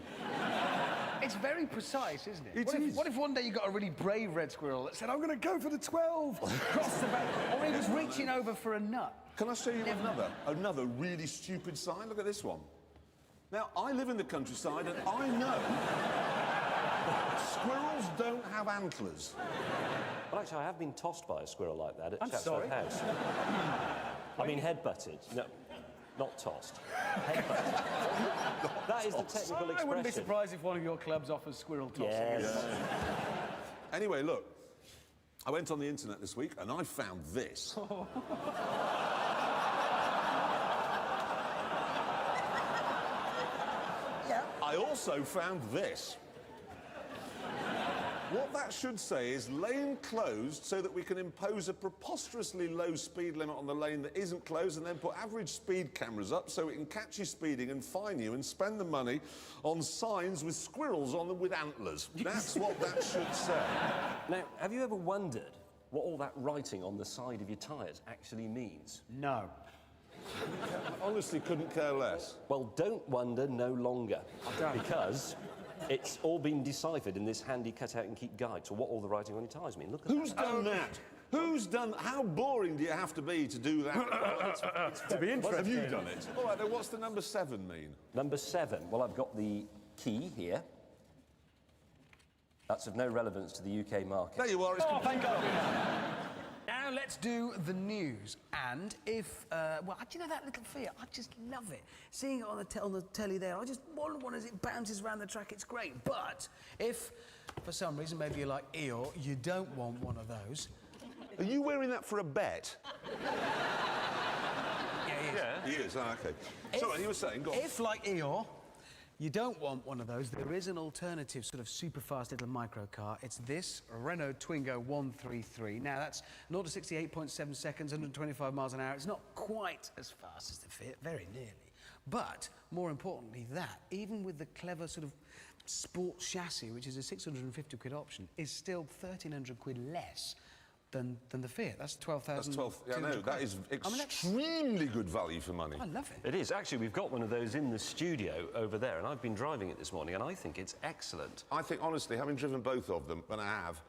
It's very precise, isn't it? It is. What if one day you got a really brave red squirrel that said, I'm going to go for the 12, cross the back, or he was reaching over for a nut? Can I show you another really stupid sign? Look at this one. Now, I live in the countryside and I know squirrels don't have antlers. Well, actually, I have been tossed by a squirrel like that at I'm Chatsworth sorry. House. I mean, headbutted. No, not tossed. Headbutted. That is the technical expression. I wouldn't be surprised if one of your clubs offers squirrel tossing. Yes. Anyway, look, I went on the internet this week and I found this. I also found this. What that should say is lane closed so that we can impose a preposterously low speed limit on the lane that isn't closed and then put average speed cameras up so it can catch you speeding and fine you and spend the money on signs with squirrels on them with antlers. That's what that should say. Now, have you ever wondered what all that writing on the side of your tyres actually means? No. I honestly couldn't care less. Well, don't wonder no longer. Because it's all been deciphered in this handy cut-out-and-keep guide to what all the writing on your tyres mean. Look at Who's done that? Who's done... How boring do you have to be to do that? To be interesting. Have you done it? All right, then what's the number 7 mean? Number 7. Well, I've got the key here. That's of no relevance to the UK market. There you are. It's Thank God. Now let's do the news. And if, well, do you know that little Fiat? I just love it. Seeing it on the telly there, I just want one as it bounces around the track. It's great. But if, for some reason, maybe you're like Eeyore, you don't want one of those. Are you wearing that for a bet? Yeah, he is. Yeah. He is. Ah, OK. Sorry, you were saying, go on. If, like Eeyore, you don't want one of those, there is an alternative sort of super fast little micro car. It's this Renault Twingo 133. Now, that's 0 to 68.7 seconds, 125 miles an hour. It's not quite as fast as the Fiat, very nearly. But, more importantly, that, even with the clever sort of sports chassis, which is a 650 quid option, is still 1,300 quid less than the Fiat. That's 12,000. That's 12. Yeah, no, that is extremely good value for money. I love it. It is. Actually, we've got one of those in the studio over there, and I've been driving it this morning, and I think it's excellent. I think, honestly, having driven both of them, and I have,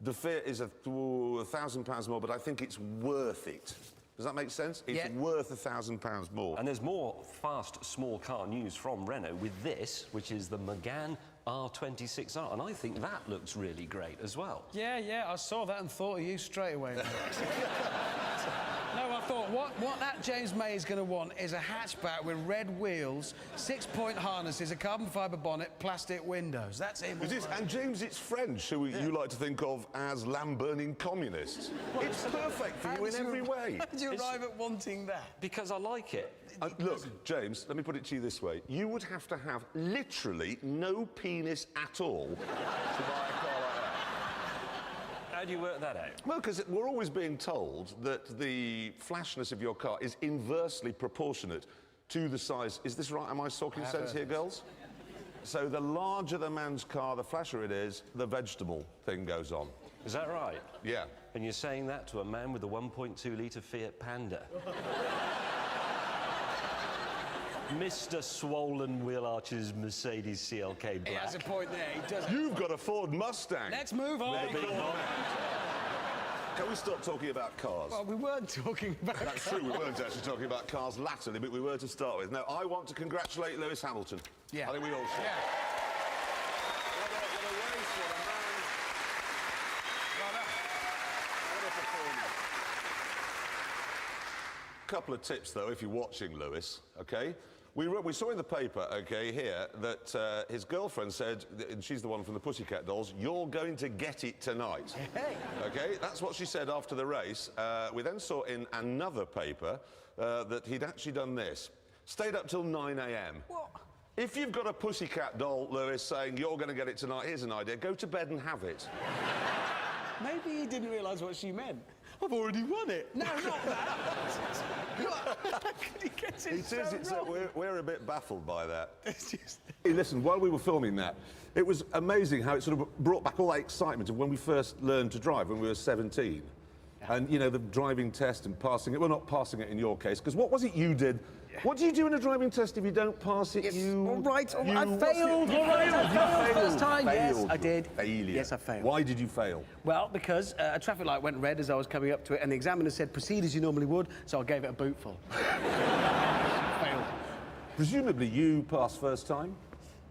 the Fiat is £1,000 more, but I think it's worth it. Does that make sense? It's worth £1,000 more. And there's more fast, small car news from Renault with this, which is the Megane R26R, and I think that looks really great as well. Yeah, I saw that and thought of you straight away. No, I thought, what that James May is going to want is a hatchback with red wheels, 6-point harnesses, a carbon fibre bonnet, plastic windows. That's him. It is, and James, it's French, who you like to think of as lamb-burning communists. It's perfect for you in every way. How did you arrive at wanting that? Because I like it. Look, James, let me put it to you this way. You would have to have literally no penis at all to buy a car like that. How do you work that out? Well, because we're always being told that the flashness of your car is inversely proportionate to the size. Is this right? Am I talking sense here, girls? So the larger the man's car, the flasher it is, the vegetable thing goes on. Is that right? Yeah. And you're saying that to a man with a 1.2-litre Fiat Panda? Mr. Swollen Wheel Archer's Mercedes CLK Black. He has a point there, he does. You've got a Ford Mustang. Let's move on. Can we stop talking about cars? Well, we weren't talking about That's true, we weren't actually talking about cars latterly, but we were to start with. Now, I want to congratulate Lewis Hamilton. Yeah. I think we all should. Yeah. What a race, what a man. What a performance. Couple of tips, though, if you're watching Lewis, OK? We saw in the paper, OK, here, that his girlfriend said, and she's the one from the Pussycat Dolls, you're going to get it tonight. Hey. OK? That's what she said after the race. We then saw in another paper that he'd actually done this. Stayed up till 9 a.m. What? If you've got a Pussycat Doll, Lewis, saying you're going to get it tonight, here's an idea. Go to bed and have it. Maybe he didn't realise what she meant. I've already won it. No, not that. How could he get it so wrong? We're a bit baffled by that. Hey, listen, while we were filming that, it was amazing how it sort of brought back all that excitement of when we first learned to drive, when we were 17. Yeah. And, you know, the driving test and passing it. Well, not passing it in your case, because what was it you did? Yeah. What do you do in a driving test if you don't pass it? Yes. You... All right, I failed. I failed first time. Yes, I did. Failure. Yes, I failed. Why did you fail? Well, because a traffic light went red as I was coming up to it, and the examiner said, proceed as you normally would, so I gave it a bootful. Failed. Presumably you passed first time?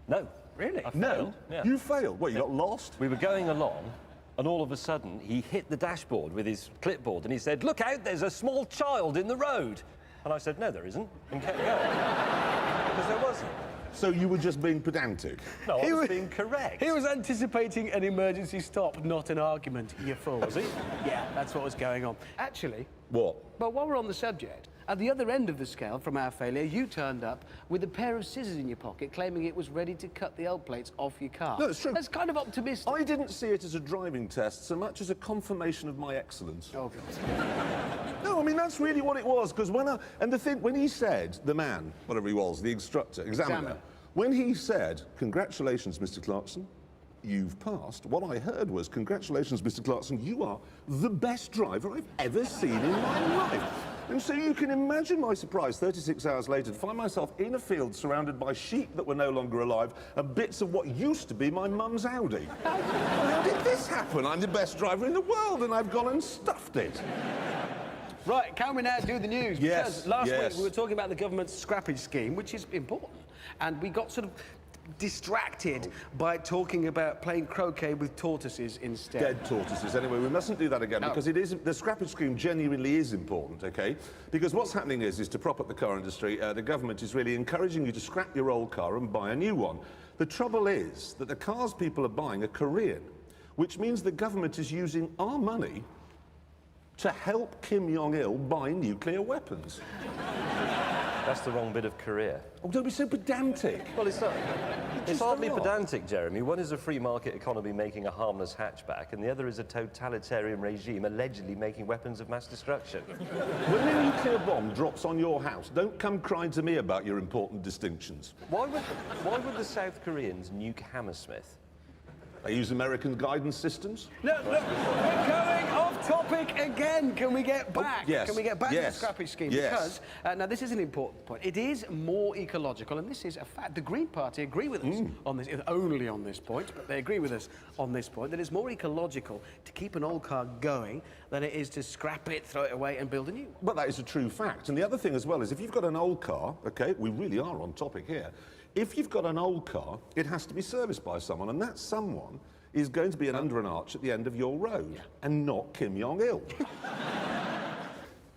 No. Really? I failed. No? Yeah. You failed? What, you got lost? We were going along, and all of a sudden, he hit the dashboard with his clipboard, and he said, look out, there's a small child in the road. And I said, no, there isn't, and kept going. Because there wasn't. So you were just being pedantic? No, I was being correct. He was anticipating an emergency stop, not an argument, you fool. Was he? Yeah, that's what was going on. Actually... What? Well, while we're on the subject, At the other end of the scale from our failure, you turned up with a pair of scissors in your pocket, claiming it was ready to cut the old plates off your car. No, it's true. That's kind of optimistic. I didn't see it as a driving test so much as a confirmation of my excellence. Oh, God. No, I mean, that's really what it was, because when he said, the man, whatever he was, the instructor, examiner, when he said, congratulations, Mr. Clarkson, you've passed, what I heard was, congratulations, Mr. Clarkson, you are the best driver I've ever seen in my life. And so you can imagine my surprise 36 hours later to find myself in a field surrounded by sheep that were no longer alive and bits of what used to be my mum's Audi. How did this happen? I'm the best driver in the world and I've gone and stuffed it. Right, can we now do the news? Yes, Because last yes. week we were talking about the government's scrappage scheme, which is important, and we got sort of distracted by talking about playing croquet with tortoises instead. Dead tortoises. Anyway, we mustn't do that again because it is the scrappage scheme genuinely is important, okay? Because what's happening is to prop up the car industry, the government is really encouraging you to scrap your old car and buy a new one. The trouble is that the cars people are buying are Korean, which means the government is using our money to help Kim Jong-il buy nuclear weapons. That's the wrong bit of career. Oh, don't be so pedantic. Well, it's not. It's just hardly are. pedantic, Jeremy. One is a free market economy making a harmless hatchback, and the other is a totalitarian regime allegedly making weapons of mass destruction. When a nuclear bomb drops on your house, don't come crying to me about your important distinctions. Why would the South Koreans nuke Hammersmith? They use American guidance systems. Look, we're going off topic again. Can we get back? yes, Can we get back yes, to the scrappage scheme? yes. Because, now this is an important point. It is more ecological, and this is a fact. The Green Party agree with us on this, only on this point, but they agree with us on this point, that it's more ecological to keep an old car going than it is to scrap it, throw it away, and build a new one. Well, that is a true fact. And the other thing as well is if you've got an old car, okay, we really are on topic here. If you've got an old car, it has to be serviced by someone, and that someone is going to be under an arch at the end of your road, and not Kim Jong-il.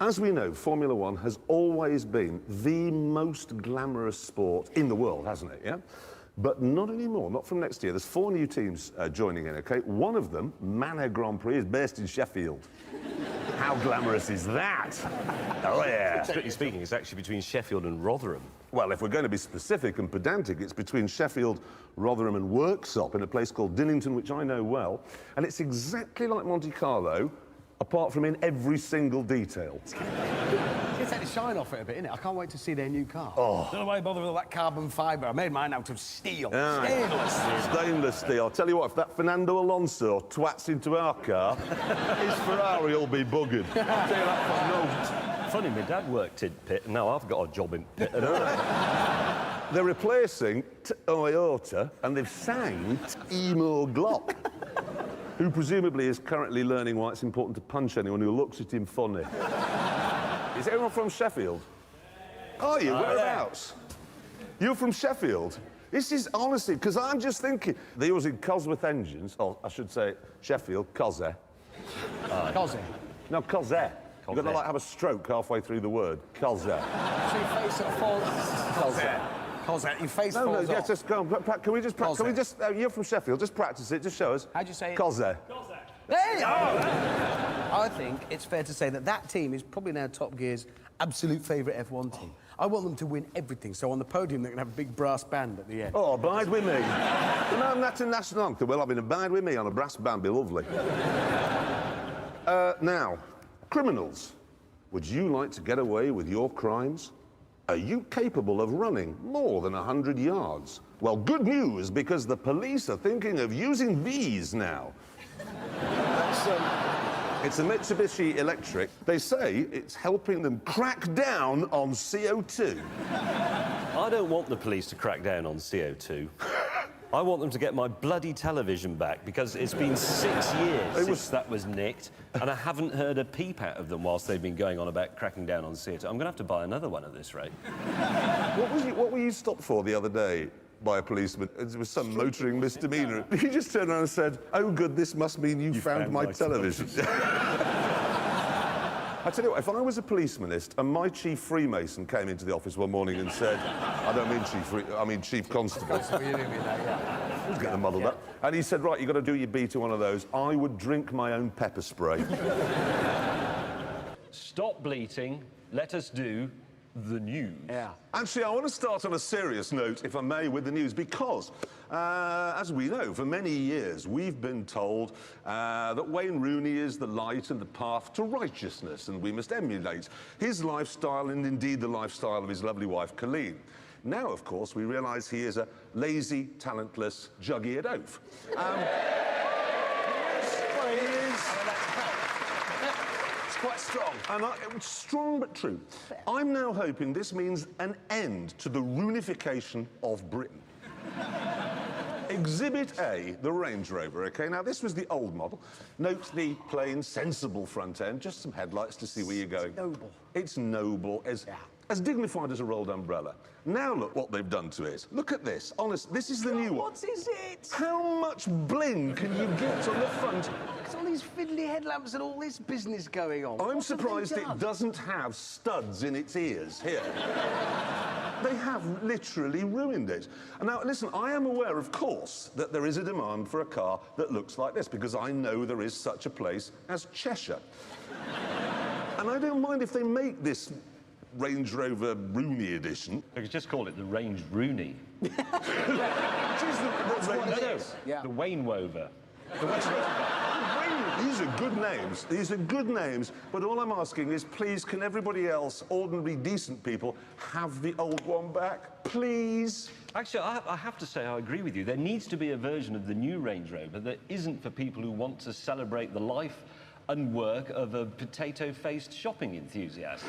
As we know, Formula One has always been the most glamorous sport in the world, hasn't it, yeah? But not anymore, not from next year. There's 4 new teams joining in, okay? One of them, Manor Grand Prix, is based in Sheffield. How glamorous is that? Oh, yeah. Strictly speaking, it's actually between Sheffield and Rotherham. Well, if we're going to be specific and pedantic, it's between Sheffield, Rotherham and Worksop in a place called Dillington, which I know well. And it's exactly like Monte Carlo, apart from in every single detail. It's going to take the shine off it a bit, isn't it? I can't wait to see their new car. Oh. Don't know why I bother with all that carbon fibre. I made mine out of steel. Aye. Stainless steel. Stainless steel. I'll tell you what, if that Fernando Alonso twats into our car, his Ferrari will be buggered. I'll tell you that for no. Funny, my dad worked in pit, and now I've got a job in pit. They're replacing Toyota, and they've signed Emo Glock, who presumably is currently learning why it's important to punch anyone who looks at him funny. Is anyone from Sheffield? Are you? Whereabouts? You're from Sheffield? This is honestly, because I'm just thinking, they're using Cosworth engines, or I should say Sheffield, Cosé. Cosy. No, Cosé. You've got to like have a stroke halfway through the word. Cosé. So your face sort of falls. Cosé. Cosette, your face No, falls yes, off. just go on. Can we just practice? Can we Cosé. just, you're from Sheffield, just practice it, just show us. How'd you say it? Cosé. There you are. I think it's fair to say that that team is probably now Top Gear's absolute favourite F1 team. I want them to win everything, so on the podium they can have a big brass band at the end. Oh, abide with me. You know, that's a national anthem. Well, I've been abide with me on a brass band, be lovely. Now, criminals, would you like to get away with your crimes? Are you capable of running more than 100 yards? Well, good news, because the police are thinking of using these now. It's a Mitsubishi Electric. They say it's helping them crack down on CO2. I don't want the police to crack down on CO2. I want them to get my bloody television back, because it's been 6 years since that was nicked, and I haven't heard a peep out of them whilst they've been going on about cracking down on CO2. I'm going to have to buy another one at this rate. What were you stopped for the other day by a policeman? It was some motoring misdemeanor. He just turned around and said, "Oh, good, this must mean you found my television." I tell you what, if I was a policemanist and my chief Freemason came into the office one morning and said, I don't mean I mean chief constable. Who's getting muddled up? And he said, right, you've got to do your B to one of those. I would drink my own pepper spray. stop bleating, let us do the news. Yeah. Actually, I want to start on a serious note, if I may, with the news, because, as we know, for many years we've been told that Wayne Rooney is the light and the path to righteousness, and we must emulate his lifestyle and indeed the lifestyle of his lovely wife, Colleen. Now, of course, we realise he is a lazy, talentless, jug-eared oaf. He is. Quite strong. And it's strong but true. I'm now hoping this means an end to the Roonification of Britain. Exhibit A, the Range Rover, OK? Now, this was the old model. Note the plain, sensible front end, just some headlights to see where you're going. It's noble. It's noble, as dignified as a rolled umbrella. Now look what they've done to it. Look at this. Honest, this is the new one. What is it? How much bling can you get on the front? There's all these fiddly headlamps and all this business going on. I'm What have they surprised it done? doesn't have studs in its ears. Here. They have literally ruined it. And now, listen, I am aware, of course, that there is a demand for a car that looks like this, because I know there is such a place as Cheshire. And I don't mind if they make this Range Rover Rooney edition. I could just call it the Range Rooney. Which is the what Range it is. Yeah. The Wayne Wover. These are good names. These are good names. But all I'm asking is, please, can everybody else, ordinary, decent people, have the old one back? Please? Actually, I have to say I agree with you. There needs to be a version of the new Range Rover that isn't for people who want to celebrate the life and work of a potato-faced shopping enthusiast.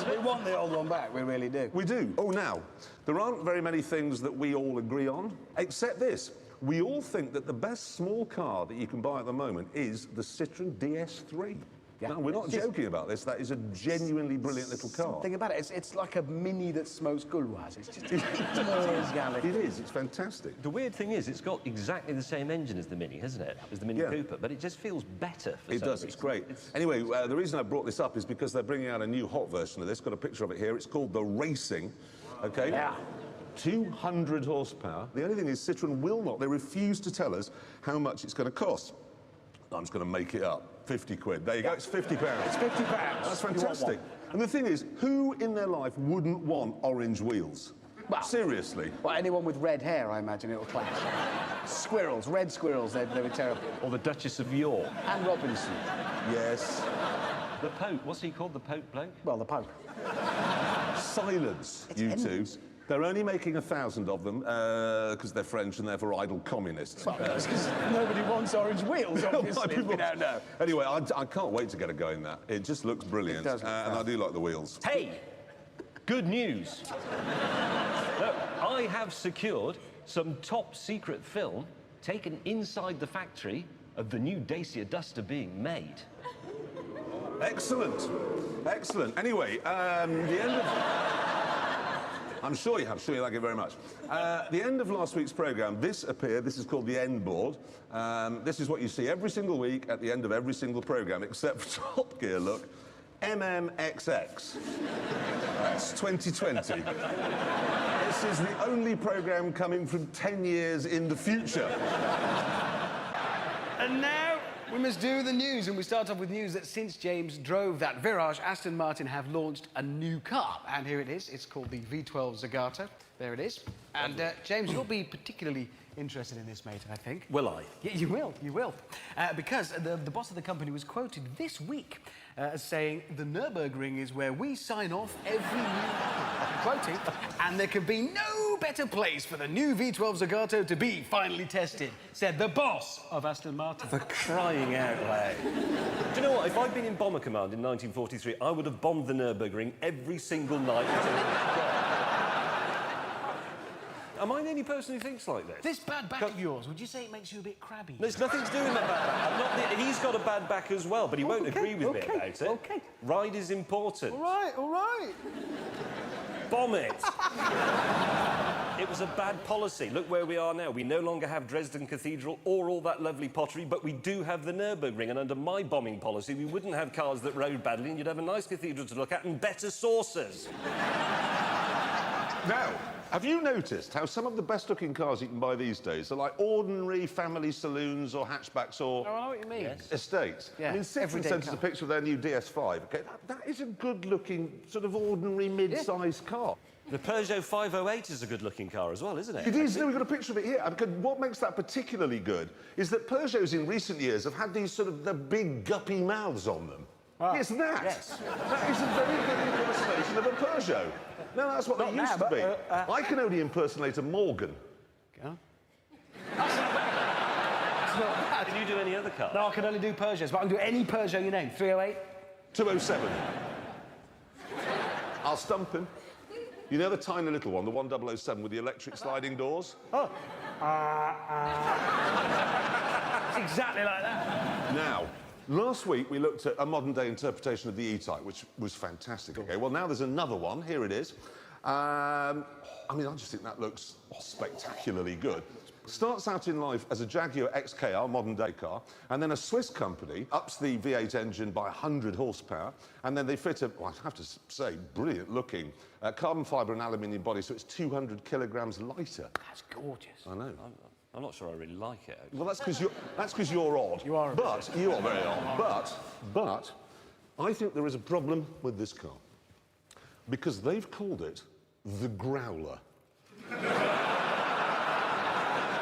We want the old one back, we really do. We do. Oh, now, there aren't very many things that we all agree on, except this. We all think that the best small car that you can buy at the moment is the Citroën DS3. Yeah. No, we're not joking about this. That is a genuinely brilliant little car. Think about it, it's like a Mini that smokes gulwas. It's just... it is. It's fantastic. The weird thing is, it's got exactly the same engine as the Mini, hasn't it? As the Mini Yeah. Cooper, but it just feels better for It some does, reason. it's great. Anyway, the reason I brought this up is because they're bringing out a new hot version of this. Got a picture of it here. It's called the Racing, OK? Yeah. 200 horsepower. The only thing is Citroën will not. They refuse to tell us how much it's going to cost. I'm just going to make it up. 50 quid. There you go. It's 50 pounds. It's 50 pounds. That's fantastic. And the thing is, who in their life wouldn't want orange wheels? Well, seriously. Well, anyone with red hair, I imagine it'll clash. Squirrels, red squirrels, they were terrible. Or the Duchess of York. And Robinson. Yes. The Pope. What's he called? The Pope bloke? Well, the Pope. Silence, you two. They're only making 1,000 of them because they're French and therefore idle communists. Well, that's because nobody wants orange wheels, obviously. We don't know. Anyway, I can't wait to get a go in that. It just looks brilliant. It does look and I do like the wheels. Hey! Good news. Look, I have secured some top-secret film taken inside the factory of the new Dacia Duster being made. Excellent. Excellent. Anyway, the end of... I'm sure you like it very much. The end of last week's programme, this appeared. This is called the end board. This is what you see every single week at the end of every single programme, except for Top Gear, look. MMXX. That's 2020. This is the only programme coming from 10 years in the future. And now we must do the news, and we start off with news that since James drove that Virage, Aston Martin have launched a new car, and here it is. It's called the V12 Zagato. There it is. And James, you'll be particularly interested in this, mate, I think. Will I? Yeah, you will. Because the boss of the company was quoted this week as saying, "The Nürburgring is where we sign off every new..." I'm quoting, "and there could be no better place for the new V12 Zagato to be finally tested," said the boss of Aston Martin. For crying out loud. Do you know what? If I'd been in Bomber Command in 1943, I would have bombed the Nürburgring every single night until... Am I the only person who thinks like this? This bad back of yours, would you say it makes you a bit crabby? There's nothing to do with that bad back. He's got a bad back as well, but he won't agree with me about it. Okay. Ride is important. All right. Bomb it! It was a bad policy. Look where we are now. We no longer have Dresden Cathedral or all that lovely pottery, but we do have the Nürburgring, and under my bombing policy, we wouldn't have cars that rode badly, and you'd have a nice cathedral to look at and better saucers. Now, Have you noticed how some of the best-looking cars you can buy these days are like ordinary family saloons or hatchbacks or... Oh, I know what you mean. Estates. Yeah, I mean, Citroen everyday sent us a car. picture of their new DS5, OK? That is a good-looking, sort of ordinary mid-sized car. The Peugeot 508 is a good-looking car as well, isn't it? It is. No, we've got a picture of it here. And what makes that particularly good is that Peugeots in recent years have had these sort of the big guppy mouths on them. Yes, that. Yes. That is a very good impersonation of a Peugeot. No, that's what they Not used now, to be. but, I can only impersonate a Morgan. It's not bad. Can you do any other car? No, I can only do Peugeots, but I can do any Peugeot you name. 308? 207. I'll stump him. You know the tiny little one, the 1007 with the electric sliding doors? Oh. It's exactly like that. Now, last week we looked at a modern-day interpretation of the E-Type, which was fantastic. OK, well, now there's another one. Here it is. I mean, I just think that looks spectacularly good. Starts out in life as a Jaguar XKR, modern-day car, and then a Swiss company ups the V8 engine by 100 horsepower, and then they fit a, well, I have to say, brilliant-looking carbon fibre and aluminium body, so it's 200 kilograms lighter. That's gorgeous. I know. I'm not sure I really like it. Well, that's because you're odd. You are a But you are very odd. But I think there is a problem with this car because they've called it the Growler.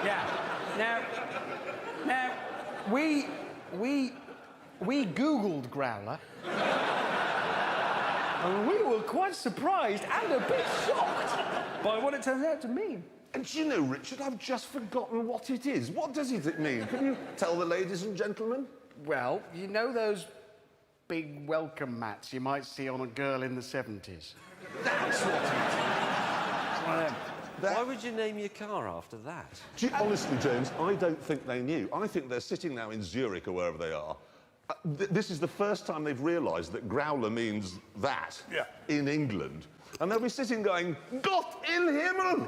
Yeah. Now, we Googled Growler, and we were quite surprised and a bit shocked by what it turns out to mean. And do you know, Richard, I've just forgotten what it is. What does it mean? Can you tell the ladies and gentlemen? Well, you know those big welcome mats you might see on a girl in the 70s? That's what it is. One of them. Why would you name your car after that? Honestly, James, I don't think they knew. I think they're sitting now in Zurich or wherever they are. This is the first time they've realised that Growler means that in England. And they'll be sitting going, Gott in Himmel!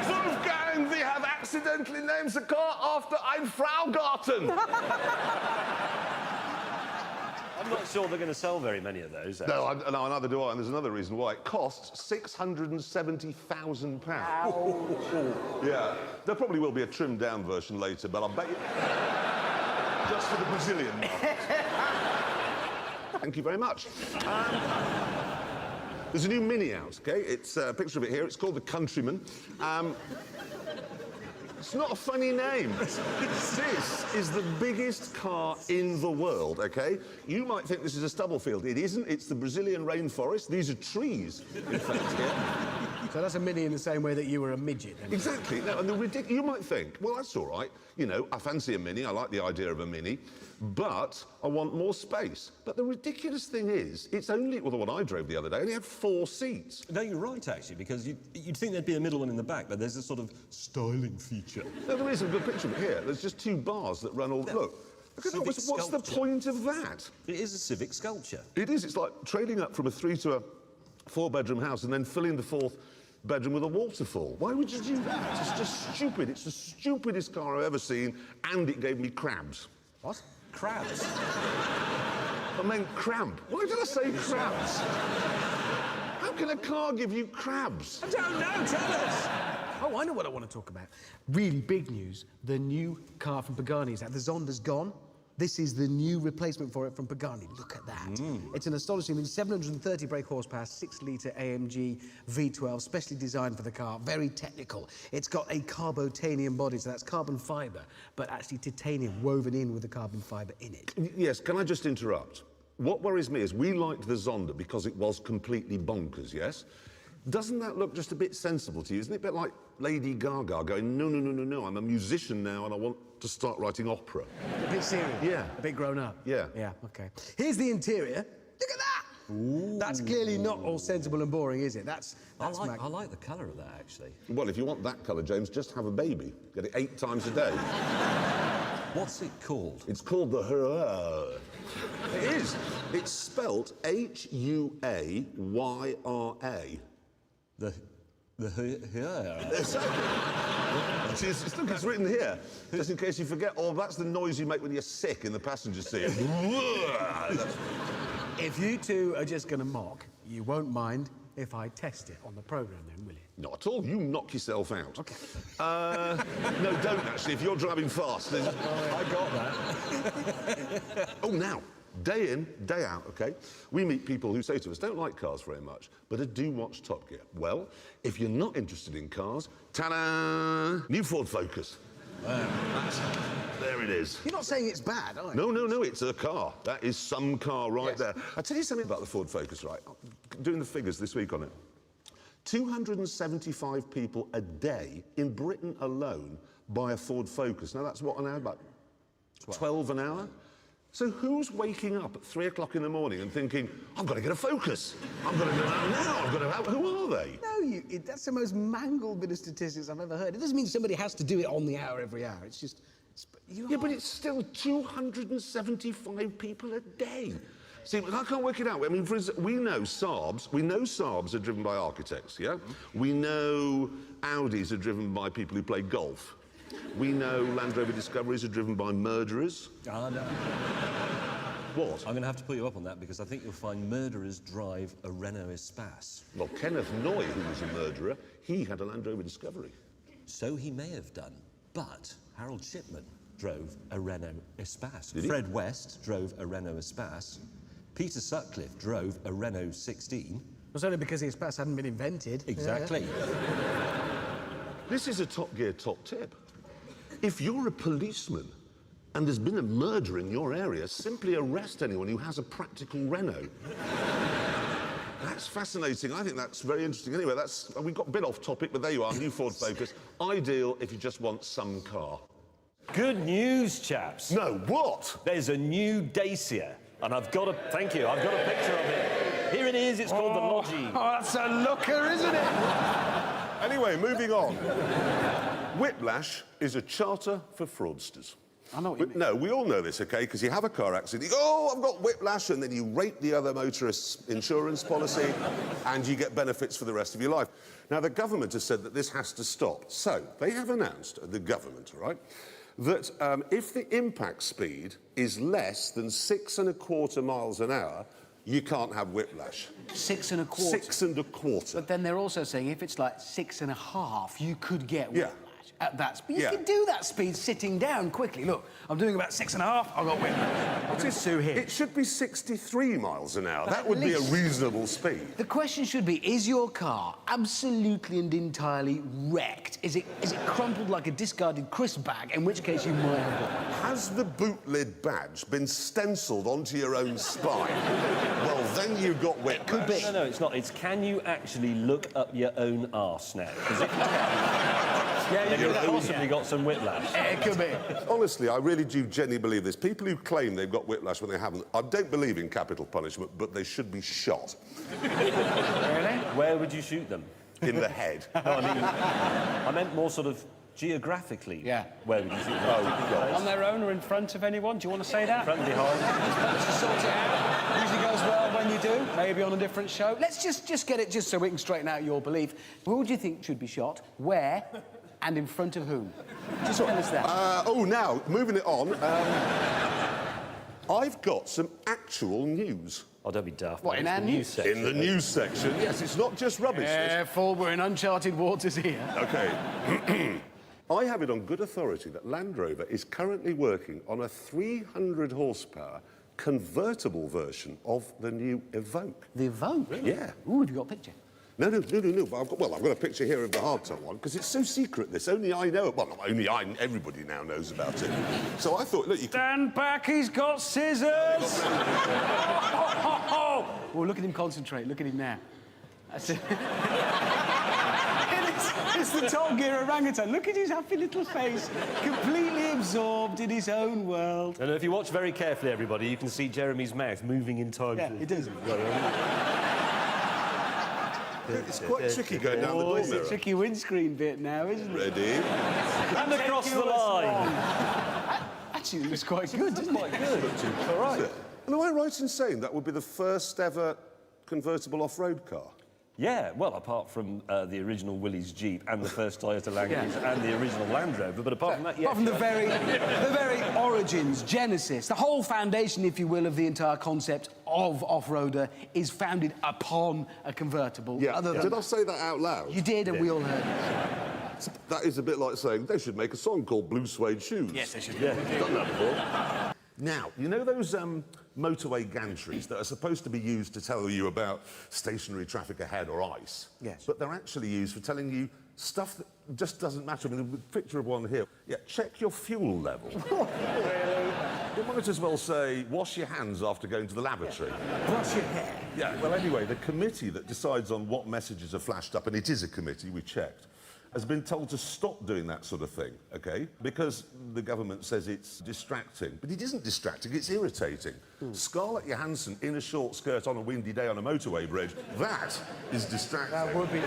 Wolfgang, we have accidentally named the car after ein Fraugarten! I'm not sure they're going to sell very many of those. No, neither do I, and there's another reason why. It costs £670,000. Yeah, there probably will be a trimmed-down version later, but I'll bet you... just for the Brazilian market. Thank you very much. There's a new Mini out, OK? It's a picture of it here. It's called the Countryman. It's not a funny name. This is the biggest car in the world, OK? You might think this is a stubble field. It isn't. It's the Brazilian rainforest. These are trees, in fact, here. So that's a Mini in the same way that you were a midget, then? Exactly. Now, and you might think, well, that's all right. You know, I fancy a Mini. I like the idea of a Mini. But I want more space. But the ridiculous thing is, it's only... Well, the one I drove the other day only had 4 seats. No, you're right, actually, because you'd think there'd be a middle one in the back, but there's a sort of styling feature. No, there is a good picture of it here. There's just 2 bars that run all... Look. What's the point of that? It is a civic sculpture. It is. It's like trading up from a 3 to a 4-bedroom house and then filling the 4th bedroom with a waterfall. Why would you do that? It's just stupid. It's the stupidest car I've ever seen, and it gave me crabs. What? Crabs. I meant cramp. Why did I say crabs? How can a car give you crabs? I don't know, tell us! Oh, I know what I want to talk about. Really big news. The new car from Pagani is out. The Zonda's gone. This is the new replacement for it from Pagani. Look at that. It's an astonishing 730 brake horsepower, 6-litre AMG V12, specially designed for the car, very technical. It's got a carbotanium body, so that's carbon fibre, but actually titanium woven in with the carbon fibre in it. Yes, can I just interrupt? What worries me is we liked the Zonda because it was completely bonkers, yes? Doesn't that look just a bit sensible to you? Isn't it a bit like Lady Gaga going, no, I'm a musician now and I want to start writing opera? A bit serious? Yeah. A bit grown up? Yeah. Yeah, OK. Here's the interior. Look at that! Ooh. That's clearly not all sensible and boring, is it? I like the colour of that, actually. Well, if you want that colour, James, just have a baby. Get it 8 times a day. What's it called? It's called the Hurrah. It is. It's spelt H-U-A-Y-R-A. The Look, it's written here, just in case you forget. Oh, that's the noise you make when you're sick in the passenger seat. If you two are just going to mock, you won't mind if I test it on the programme then, will you? Not at all. You knock yourself out. OK. No, don't, actually, if you're driving fast. Then... I got that. Oh, now, day in, day out, OK, we meet people who say to us, don't like cars very much, but I do watch Top Gear. Well, if you're not interested in cars, ta-da! New Ford Focus. There it is. You're not saying it's bad, are you? No, no, no, it's a car. That is some car right there. I'll tell you something about the Ford Focus, right? Doing the figures this week on it. 275 people a day in Britain alone buy a Ford Focus. Now, that's what an hour? About 12 an hour? So who's waking up at 3 o'clock in the morning and thinking, I've got to get a Focus. I'm going to go out now. I've got to have... Who are they? No, that's the most mangled bit of statistics I've ever heard. It doesn't mean somebody has to do it on the hour every hour. It's just... Yeah, but it's still 275 people a day. See, I can't work it out. I mean, for instance, we know Saabs are driven by architects, yeah? We know Audis are driven by people who play golf. We know Land Rover Discoveries are driven by murderers. Ah, no. What? I'm going to have to put you up on that because I think you'll find murderers drive a Renault Espace. Well, Kenneth Noy, who was a murderer, he had a Land Rover Discovery. So he may have done, but Harold Shipman drove a Renault Espace. Did he? Fred West drove a Renault Espace. Peter Sutcliffe drove a Renault 16. It's only because the Espace hadn't been invented. Exactly. This is a Top Gear top tip. If you're a policeman and there's been a murder in your area, simply arrest anyone who has a practical Renault. That's fascinating. I think that's very interesting. Anyway, we got a bit off topic, but there you are, new Ford Focus. Ideal if you just want some car. Good news, chaps. No, what? There's a new Dacia, and I've got a... Thank you, I've got a picture of it. Here it is, it's called the Logi. Oh, that's a looker, isn't it? Anyway, moving on. Whiplash is a charter for fraudsters. I know what you mean. No, we all know this, OK? Because you have a car accident, you go, oh, I've got whiplash, and then you rate the other motorist's insurance policy, and you get benefits for the rest of your life. Now, the government has said that this has to stop. So, they have announced, the government, all right, that if the impact speed is less than 6.25 miles an hour, you can't have whiplash. 6.25. 6.25. But then they're also saying if it's like 6.5, you could get Yeah. whiplash at that speed. You Yeah. can do that speed sitting down quickly. Look, I'm doing about 6.5, I've got whiplash. I'm going to sue him. It should be 63 miles an hour. But That at would be a least- reasonable speed. The question should be, is your car absolutely and entirely wrecked? Is it crumpled like a discarded crisp bag, in which case you might have got one? Has the boot lid badge been stenciled onto your own spine? Well, then you've got whiplash. Could be. No, it's not. It's can you actually look up your own arse now? Because if you can, then you've possibly got some whiplash. It could be. Honestly, I really do genuinely believe this. People who claim they've got whiplash when they haven't, I don't believe in capital punishment, but they should be shot. Really? Where would you shoot them? In the head. No, I meant more sort of geographically. Yeah. Where would you shoot them? Oh, God. On their own or in front of anyone? Do you want to say that? Front and behind. Let's just sort it out. Usually goes well when you do. Maybe on a different show. Let's just get it just so we can straighten out your belief. Who do you think should be shot? Where? And in front of whom? Just tell us that. Now, moving it on, I've got some actual news. Oh, don't be daft. What, in our news section? In the news section. Yes, it's not just rubbish. Careful, we're in uncharted waters here. OK. I have it on good authority that Land Rover is currently working on a 300 horsepower convertible version of the new Evoque. The Evoque? Yeah. Ooh, have you got a picture? No. But I've got a picture here of the hardtop one because it's so secret. This only I know. Well, not only I. Everybody now knows about it. So I thought, look, you can. Stand back, he's got scissors! Oh, look at him concentrate. Look at him now. That's it. It's the Top Gear orangutan. Look at his happy little face, completely absorbed in his own world. And if you watch very carefully, everybody, you can see Jeremy's mouth moving in time. Yeah, it does. It's quite tricky going down the Oh, door it's a mirror. tricky windscreen bit now, isn't it? Ready? And across the line. Actually, it looks quite good, doesn't it? Good. All right. And am I right in saying that would be the first ever convertible off-road car? Yeah, well, apart from the original Willys Jeep and the first Toyota Land Cruiser and the original Land Rover, but apart from that, yeah. Apart from the very origins, genesis, the whole foundation, if you will, of the entire concept of off-roader is founded upon a convertible. Yeah. Other than Did I say that out loud? You did, and we all heard it. That is a bit like saying they should make a song called Blue Suede Shoes. Yes, they should. Yeah, done that before. Now, you know those motorway gantries that are supposed to be used to tell you about stationary traffic ahead or ice? Yes. But they're actually used for telling you stuff that just doesn't matter. I mean, the picture of one here. Yeah, check your fuel level. Really? It might as well say, wash your hands after going to the lavatory. Yeah. Brush your hair. Yeah, well, anyway, the committee that decides on what messages are flashed up, and it is a committee, we checked, has been told to stop doing that sort of thing, OK? Because the government says it's distracting. But it isn't distracting, it's irritating. Scarlett Johansson in a short skirt on a windy day on a motorway bridge, that is distracting. That would be...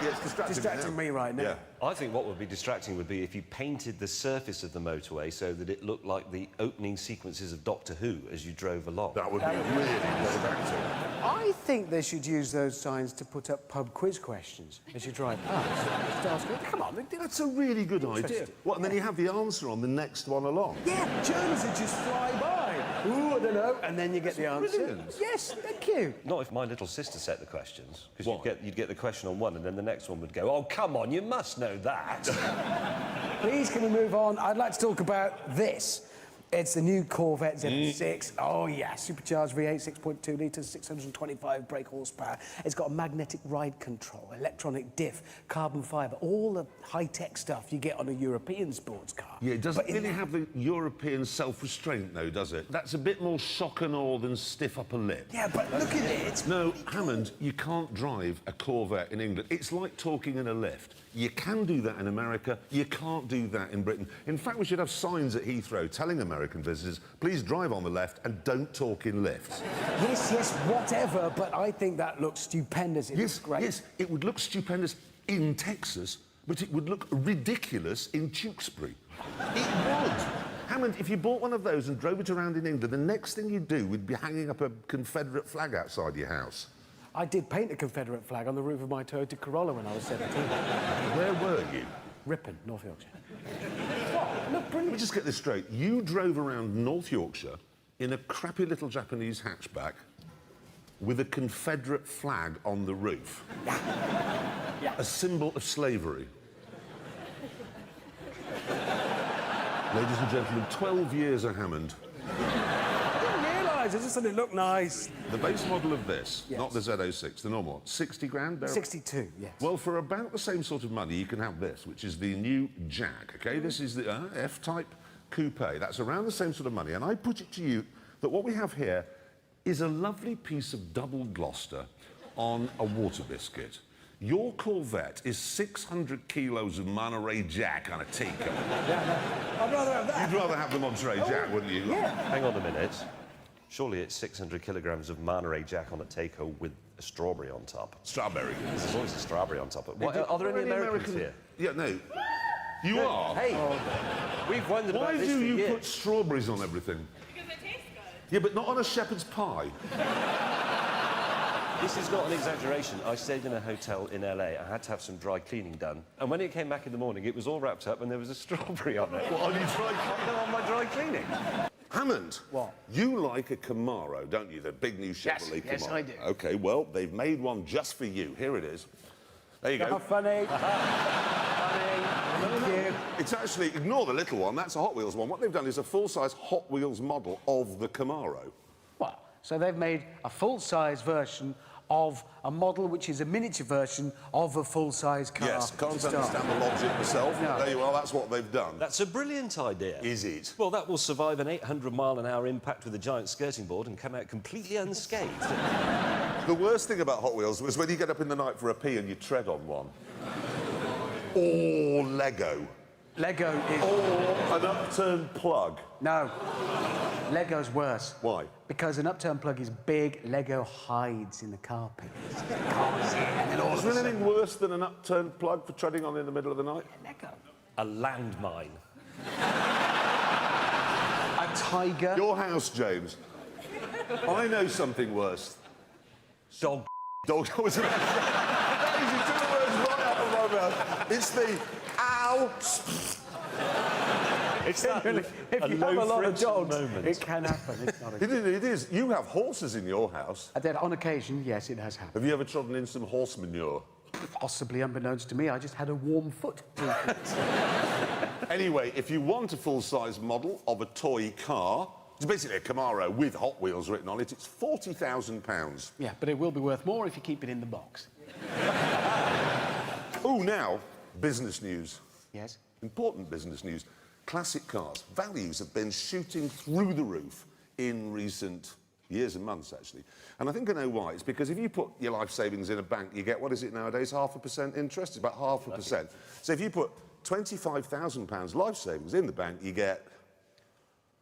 It's distracting me right now. Yeah. I think what would be distracting would be if you painted the surface of the motorway so that it looked like the opening sequences of Doctor Who as you drove along. That would be really distracting. I think they should use those signs to put up pub quiz questions as you drive past. Just ask them, come on, That's a really good idea. Interesting. What, and then you have the answer on the next one along? yeah, Germans would just fly by. Ooh, I don't know. And then you get the answer. brilliant. Yes, thank you. Not if my little sister set the questions, because Why? you'd get the question on one and then the next one would go, oh, come on, you must know that. Please, can we move on? I'd like to talk about this. It's the new Corvette Z6. Oh, yeah, supercharged V8, 6.2 litres, 625 brake horsepower. It's got a magnetic ride control, electronic diff, carbon fibre, all the high-tech stuff you get on a European sports car. Yeah, it doesn't But really have the European self-restraint, though, does it? That's a bit more shock and awe than stiff upper lip. Yeah, but look at it. It's No, Hammond, you can't drive a Corvette in England. It's like talking in a lift. You can do that in America, you can't do that in Britain. In fact, we should have signs at Heathrow telling American visitors, please drive on the left and don't talk in lifts. Yes, whatever, but I think that looks stupendous. It looks great. Yes, it would look stupendous in Texas, but it would look ridiculous in Tewkesbury. It would. Hammond, if you bought one of those and drove it around in England, the next thing you'd do would be hanging up a Confederate flag outside your house. I did paint a Confederate flag on the roof of my Toyota Corolla when I was 17. Where were you? Ripon, North Yorkshire. What? Look, Let me brilliant. just get this straight. You drove around North Yorkshire in a crappy little Japanese hatchback with a Confederate flag on the roof. Yeah. A symbol of slavery. Ladies and gentlemen, 12 years of Hammond. I didn't realise. I just thought it looked nice. The base model of this, Yes. not the Z06, the normal one, 60 grand? 62, yes. Well, for about the same sort of money, you can have this, which is the new Jag, OK? This is the F-Type Coupe. That's around the same sort of money. And I put it to you that what we have here is a lovely piece of double Gloucester on a water biscuit. Your Corvette is 600 kilos of Monterey Jack on a teacup. I'd rather have that. You'd rather have the Monterey Jack, wouldn't you? Yeah. Hang on a minute. Surely it's 600 kilograms of Monterey Jack on a Takeo with a strawberry on top. Strawberry. There's always a strawberry on top. What, are there any Americans here? Yeah, no. You are? Hey, we've wondered Why about this do for you years. put strawberries on everything? Because it tastes good. Yeah, but not on a shepherd's pie. This is not an exaggeration. I stayed in a hotel in LA. I had to have some dry cleaning done. And when it came back in the morning, it was all wrapped up and there was a strawberry on it. What, on your dry cleaning? No, on my dry cleaning. Hammond. What? You like a Camaro, don't you? The big new Chevrolet Camaro. yes, I do. OK, well, they've made one just for you. Here it is. There you go. How funny. Thank you. It's actually, ignore the little one, that's a Hot Wheels one. What they've done is a full-size Hot Wheels model of the Camaro. What? So they've made a full-size version of a model which is a miniature version of a full-size car. Yes, can't to start. understand the logic myself. No. There you are, that's what they've done. That's a brilliant idea. Is it? Well, that will survive an 800-mile-an-hour impact with a giant skirting board and come out completely unscathed. The worst thing about Hot Wheels was when you get up in the night for a pee and you tread on one. Or Lego. Lego is... Or an upturned plug. No. Lego's worse. Why? Because an upturned plug is big, Lego hides in the carpet. Can't see it, and then all Is of a there anything worse than an upturned plug for treading on in the middle of the night? Lego. A landmine. A tiger. Your house, James. I know something worse. Dog. Dog. I was about to say. That is, you took the words right out of my mouth. It's the ow. It's that If you have a lot of low-friction dogs, moment. it can happen. It's not a... It is. You have horses in your house. Then on occasion, yes, it has happened. Have you ever trodden in some horse manure? Possibly unbeknownst to me, I just had a warm foot. Anyway, if you want a full-size model of a toy car, it's basically a Camaro with Hot Wheels written on it, it's £40,000. Yeah, but it will be worth more if you keep it in the box. Oh, now, business news. Yes? Important business news. Classic cars. Values have been shooting through the roof in recent years and months, actually. And I think I know why. It's because if you put your life savings in a bank, you get, what is it nowadays, 0.5% interest? It's about 0.5%. So if you put £25,000 life savings in the bank, you get...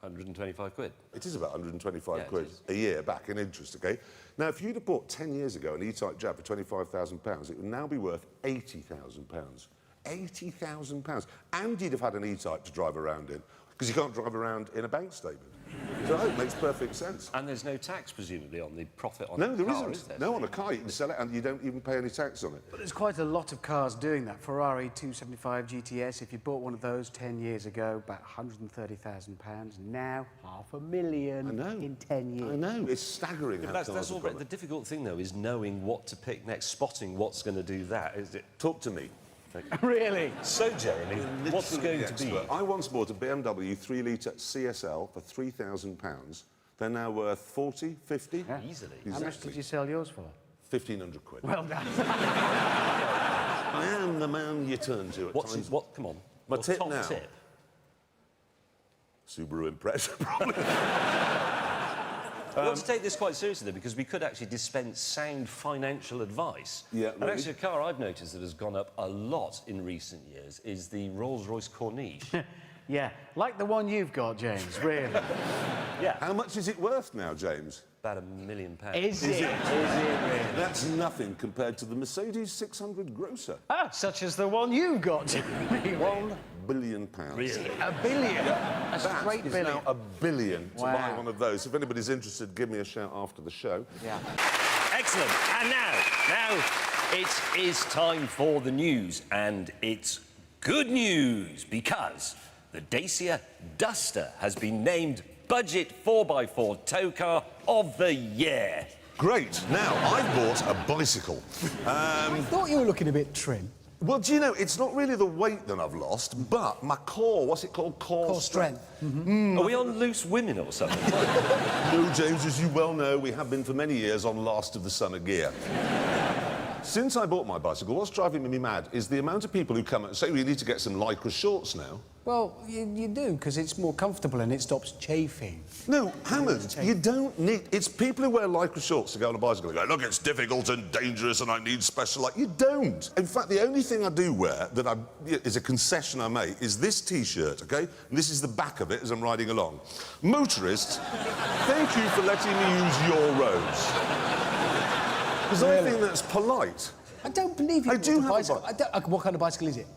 125 quid. It is about 125 Yeah, quid a year back in interest, OK? Now, if you'd have bought 10 years ago an E-Type Jab for £25,000, it would now be worth £80,000. £80,000. And you'd have had an E-Type to drive around in, because you can't drive around in a bank statement. So it makes perfect sense. And there's no tax, presumably, on the profit on No, the there car, isn't. is there? No, on a car you can sell it and you don't even pay any tax on it. But there's quite a lot of cars doing that. Ferrari 275 GTS, if you bought one of those 10 years ago, about £130,000. Now, £500,000 I know. in 10 years. I know. It's staggering how That's cars all have right. gone The up. difficult thing, though, is knowing what to pick next, spotting what's going to do that. Is it? Talk to me. Really? So, Jeremy, what's Literally going to be? expert. I once bought a BMW 3-litre CSL for £3,000. They're now worth 40, 50? Yeah. Easily. How much did you sell yours for? 1,500 quid. Well done. I am the man you turn to at times. What? Come on. My Your tip top now. tip. Subaru Impreza, probably. We want to take this quite seriously, though, because we could actually dispense sound financial advice. Yeah, And really? actually, a car I've noticed that has gone up a lot in recent years is the Rolls-Royce Corniche. Yeah, like the one you've got, James, really. Yeah. How much is it worth now, James? About £1 million. Is it? Is it really? That's nothing compared to the Mercedes 600 Grosser. Ah, such as the one you've got, Jeremy. £1 billion. Really? A billion? A That straight is billion. now $1 billion to buy Wow. one of those. If anybody's interested, give me a shout after the show. Yeah. Excellent. And now it is time for the news. And it's good news because the Dacia Duster has been named Budget 4x4 Tow Car of the Year. Great. Now, I bought a bicycle. I thought you were looking a bit trim. Well, do you know, it's not really the weight that I've lost, but my core, what's it called? Core strength. Are we on Loose Women or something? No, James, as you well know, we have been for many years on Last of the Summer Gear. Since I bought my bicycle, what's driving me mad is the amount of people who come and say, we need to get some Lycra shorts now. Well, you do, because it's more comfortable and it stops chafing. No, Hammond, you don't need... It's people who wear Lycra shorts to go on a bicycle and go, look, it's difficult and dangerous and I need special... Like, you don't. In fact, the only thing I do wear that is a concession I make is this T-shirt, OK? And this is the back of it as I'm riding along. Motorists, thank you for letting me use your roads. Because I think that's polite. I don't believe you. I do have a bicycle. bike. What kind of bicycle is it?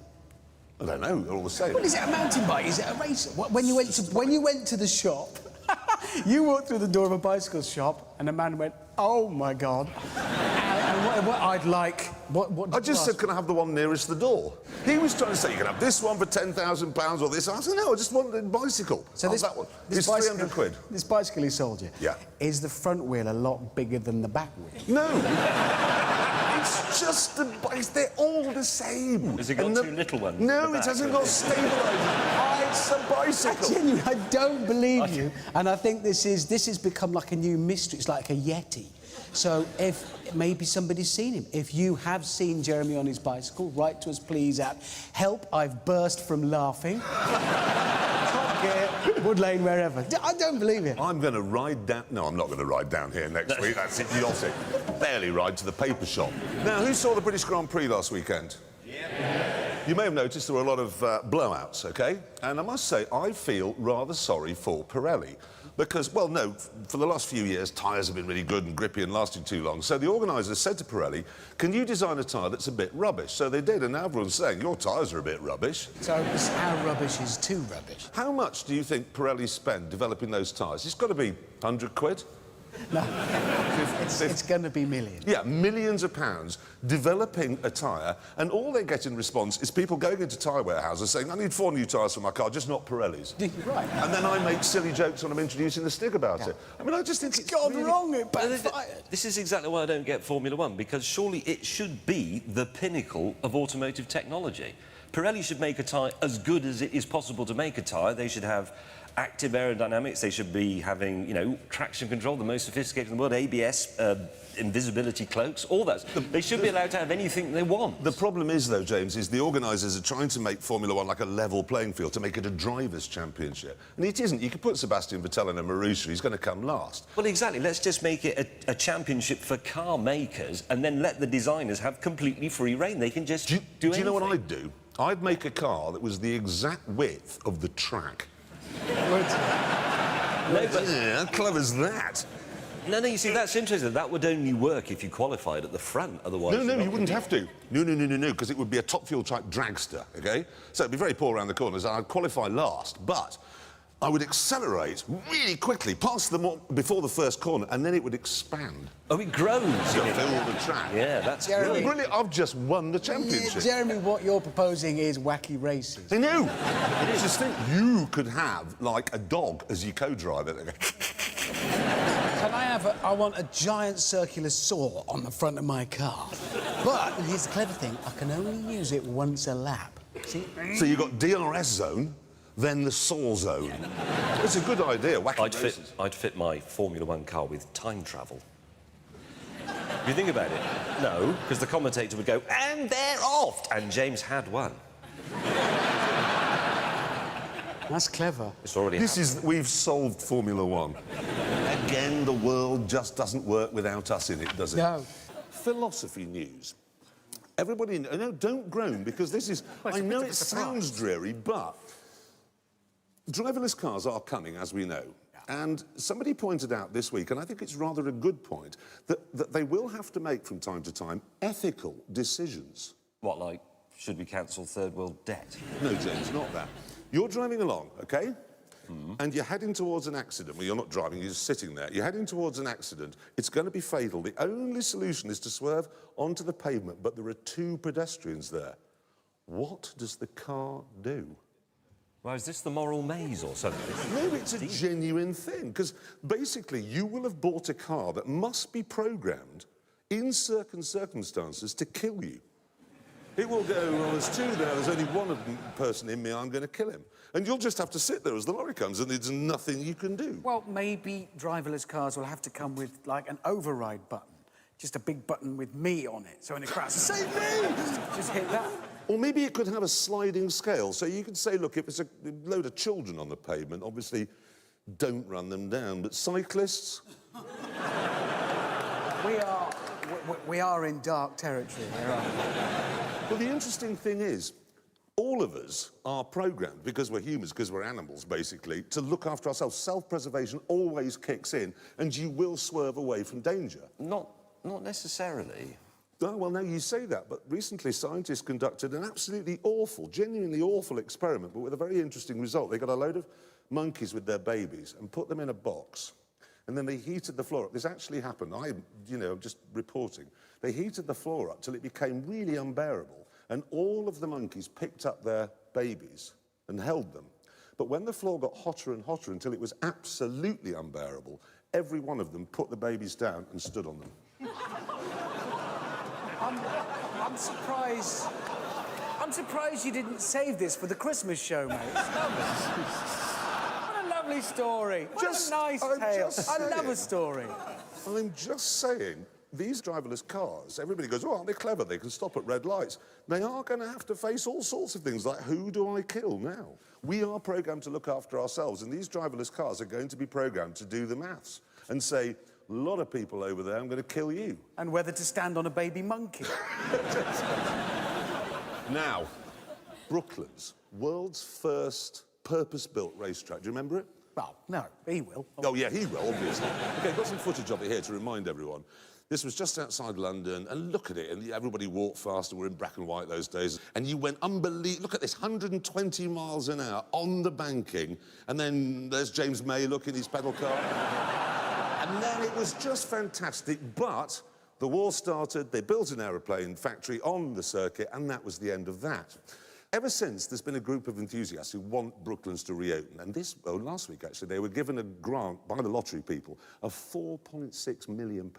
I don't know, they're all the same. Well, is it a mountain bike? Is it a racer? When you went to the shop, you walked through the door of a bicycle shop, and a man went, "Oh my God!" and what I'd like. What? I just said, can I have the one nearest the door? He was trying to say, you can have this one for £10,000 or this. I said, no, I just want a bicycle. So this, that one. this It's bicycle, 300 quid. This bicycle he sold you. Yeah. Is the front wheel a lot bigger than the back wheel? No. It's just the bikes. They're all the same. Has it got And two little ones No, in the it back? hasn't got stabilisers. It's a bicycle. Genuinely, I don't believe you, and I think this has become like a new mystery. It's like a Yeti. So if maybe somebody's seen him, if you have seen Jeremy on his bicycle, write to us please at help. I've burst from laughing. Top Gear, Wood Lane, wherever. I don't believe it. I'm going to ride down... No, I'm not going to ride down here next week. That's idiotic. Barely ride to the paper shop. Now, who saw the British Grand Prix last weekend? Yeah. You may have noticed there were a lot of blowouts, OK? And I must say, I feel rather sorry for Pirelli. Because, well, no, for the last few years, tyres have been really good and grippy and lasting too long. So the organisers said to Pirelli, can you design a tyre that's a bit rubbish? So they did, and now everyone's saying, your tyres are a bit rubbish. So how rubbish is too rubbish? How much do you think Pirelli spent developing those tyres? It's got to be 100 quid. No, it's going to be millions. Yeah, millions of pounds developing a tyre, and all they get in response is people going into tyre warehouses saying, I need 4 new tyres for my car, just not Pirellis. Right. And then I make silly jokes when I'm introducing the stick about it. I mean, I just think it's gone really... wrong, it backfired. This is exactly why I don't get Formula One, because surely it should be the pinnacle of automotive technology. Pirelli should make a tyre as good as it is possible to make a tyre. They should have active aerodynamics. They should be having, you know, traction control, the most sophisticated in the world, ABS, invisibility cloaks, all that. They should be allowed to have anything they want. The problem is, though, James, is the organisers are trying to make Formula One like a level playing field, to make it a drivers' championship. And it isn't. You could put Sebastian Vettel in a Marussia, he's going to come last. Well, exactly. Let's just make it a championship for car makers and then let the designers have completely free rein. They can just do anything. Do you know what I'd do? I'd make a car that was the exact width of the track. No, but... Yeah, how clever's that? No, you see, that's interesting. That would only work if you qualified at the front, otherwise... No, you wouldn't have to. No, because it would be a top fuel-type dragster, OK? So it'd be very poor around the corners, and I'd qualify last, but I would accelerate really quickly past them before the first corner, and then it would expand. Oh, it grows. To fill the track. Yeah, that's Jeremy. Brilliant. I've just won the championship. Jeremy, what you're proposing is wacky races. I know. Just think, you could have, like, a dog as your co-driver. Can I want a giant circular saw on the front of my car. But here's the clever thing, I can only use it once a lap. See? So you've got DRS zone, then the saw zone. It's a good idea, wacky races. I'd fit my Formula One car with time travel. If you think about it, no, because the commentator would go, and they're off! And James had one. That's clever. It's already happened. We've solved Formula One. Again, the world just doesn't work without us in it, does it? No. Philosophy news. Everybody, no, don't groan, because this is... Well, I know it sounds dreary, but driverless cars are coming, as we know. And somebody pointed out this week, and I think it's rather a good point, that they will have to make, from time to time, ethical decisions. What, like, should we cancel third world debt? No, James, not that. You're driving along, OK? And you're heading towards an accident. Well, you're not driving, you're just sitting there. You're heading towards an accident. It's going to be fatal. The only solution is to swerve onto the pavement, but there are 2 pedestrians there. What does the car do? Well, is this the moral maze or something? No, it's a genuine thing, because basically you will have bought a car that must be programmed in certain circumstances to kill you. It will go, well, there's 2 there, there's only one person in me, I'm going to kill him. And you'll just have to sit there as the lorry comes, and there's nothing you can do. Well, maybe driverless cars will have to come with, like, an override button. Just a big button with me on it. So in a crash, save me! Just hit that. Or maybe it could have a sliding scale, so you could say, look, if it's a load of children on the pavement, obviously don't run them down, but cyclists... We are in dark territory here, aren't we? Well, the interesting thing is, all of us are programmed, because we're humans, because we're animals, basically, to look after ourselves. Self-preservation always kicks in, and you will swerve away from danger. Not necessarily. Oh, well, now you say that, but recently scientists conducted an absolutely awful, genuinely awful experiment, but with a very interesting result. They got a load of monkeys with their babies and put them in a box, and then they heated the floor up. This actually happened. I'm just reporting. They heated the floor up till it became really unbearable, and all of the monkeys picked up their babies and held them. But when the floor got hotter and hotter until it was absolutely unbearable, every one of them put the babies down and stood on them. I'm surprised... I'm surprised you didn't save this for the Christmas show, mate. What a lovely story. What a nice tale. I love a story. I'm just saying, these driverless cars, everybody goes, oh, aren't they clever? They can stop at red lights. They are going to have to face all sorts of things, like who do I kill now? We are programmed to look after ourselves, and these driverless cars are going to be programmed to do the maths and say, a lot of people over there, I'm going to kill you. And whether to stand on a baby monkey. Now, Brooklands, world's first purpose-built racetrack. Do you remember it? Well, no, he will. Oh, yeah, he will, obviously. OK, got some footage of it here to remind everyone. This was just outside London, and look at it, and everybody walked fast, and we're in black and white those days, and you went unbelievable. Look at this, 120 miles an hour on the banking, and then there's James May, look, in his pedal car. And then it was just fantastic, but the war started, they built an aeroplane factory on the circuit, and that was the end of that. Ever since, there's been a group of enthusiasts who want Brooklands to reopen. And last week, actually, they were given a grant by the lottery people of £4.6 million.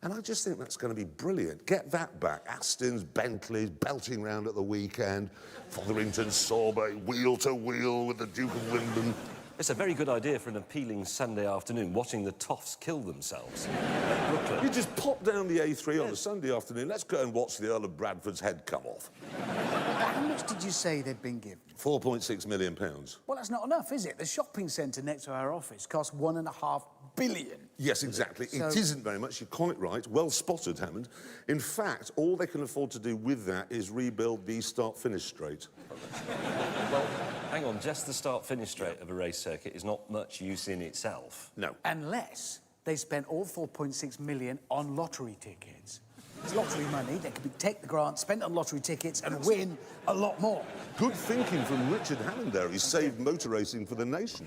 And I just think that's going to be brilliant. Get that back. Astons, Bentleys, belting round at the weekend. Fotherington, Sorbet, wheel to wheel with the Duke of Wimbledon. It's a very good idea for an appealing Sunday afternoon, watching the toffs kill themselves. Brooklyn. You just pop down the A3 on a Sunday afternoon. Let's go and watch the Earl of Bradford's head come off. How much did you say they'd been given? £4.6 million. Well, that's not enough, is it? The shopping centre next to our office costs £1.5 billion. Yes, exactly. So... It isn't very much. You call it right. Well spotted, Hammond. In fact, all they can afford to do with that is rebuild the start-finish straight. Well, hang on. Just the start-finish straight of a race circuit is not much use in itself. No. Unless they spent all £4.6 million on lottery tickets. It's lottery money. They could take the grant, spend it on lottery tickets, and win a lot more. Good thinking from Richard Hammond there. He's saved motor racing for the nation.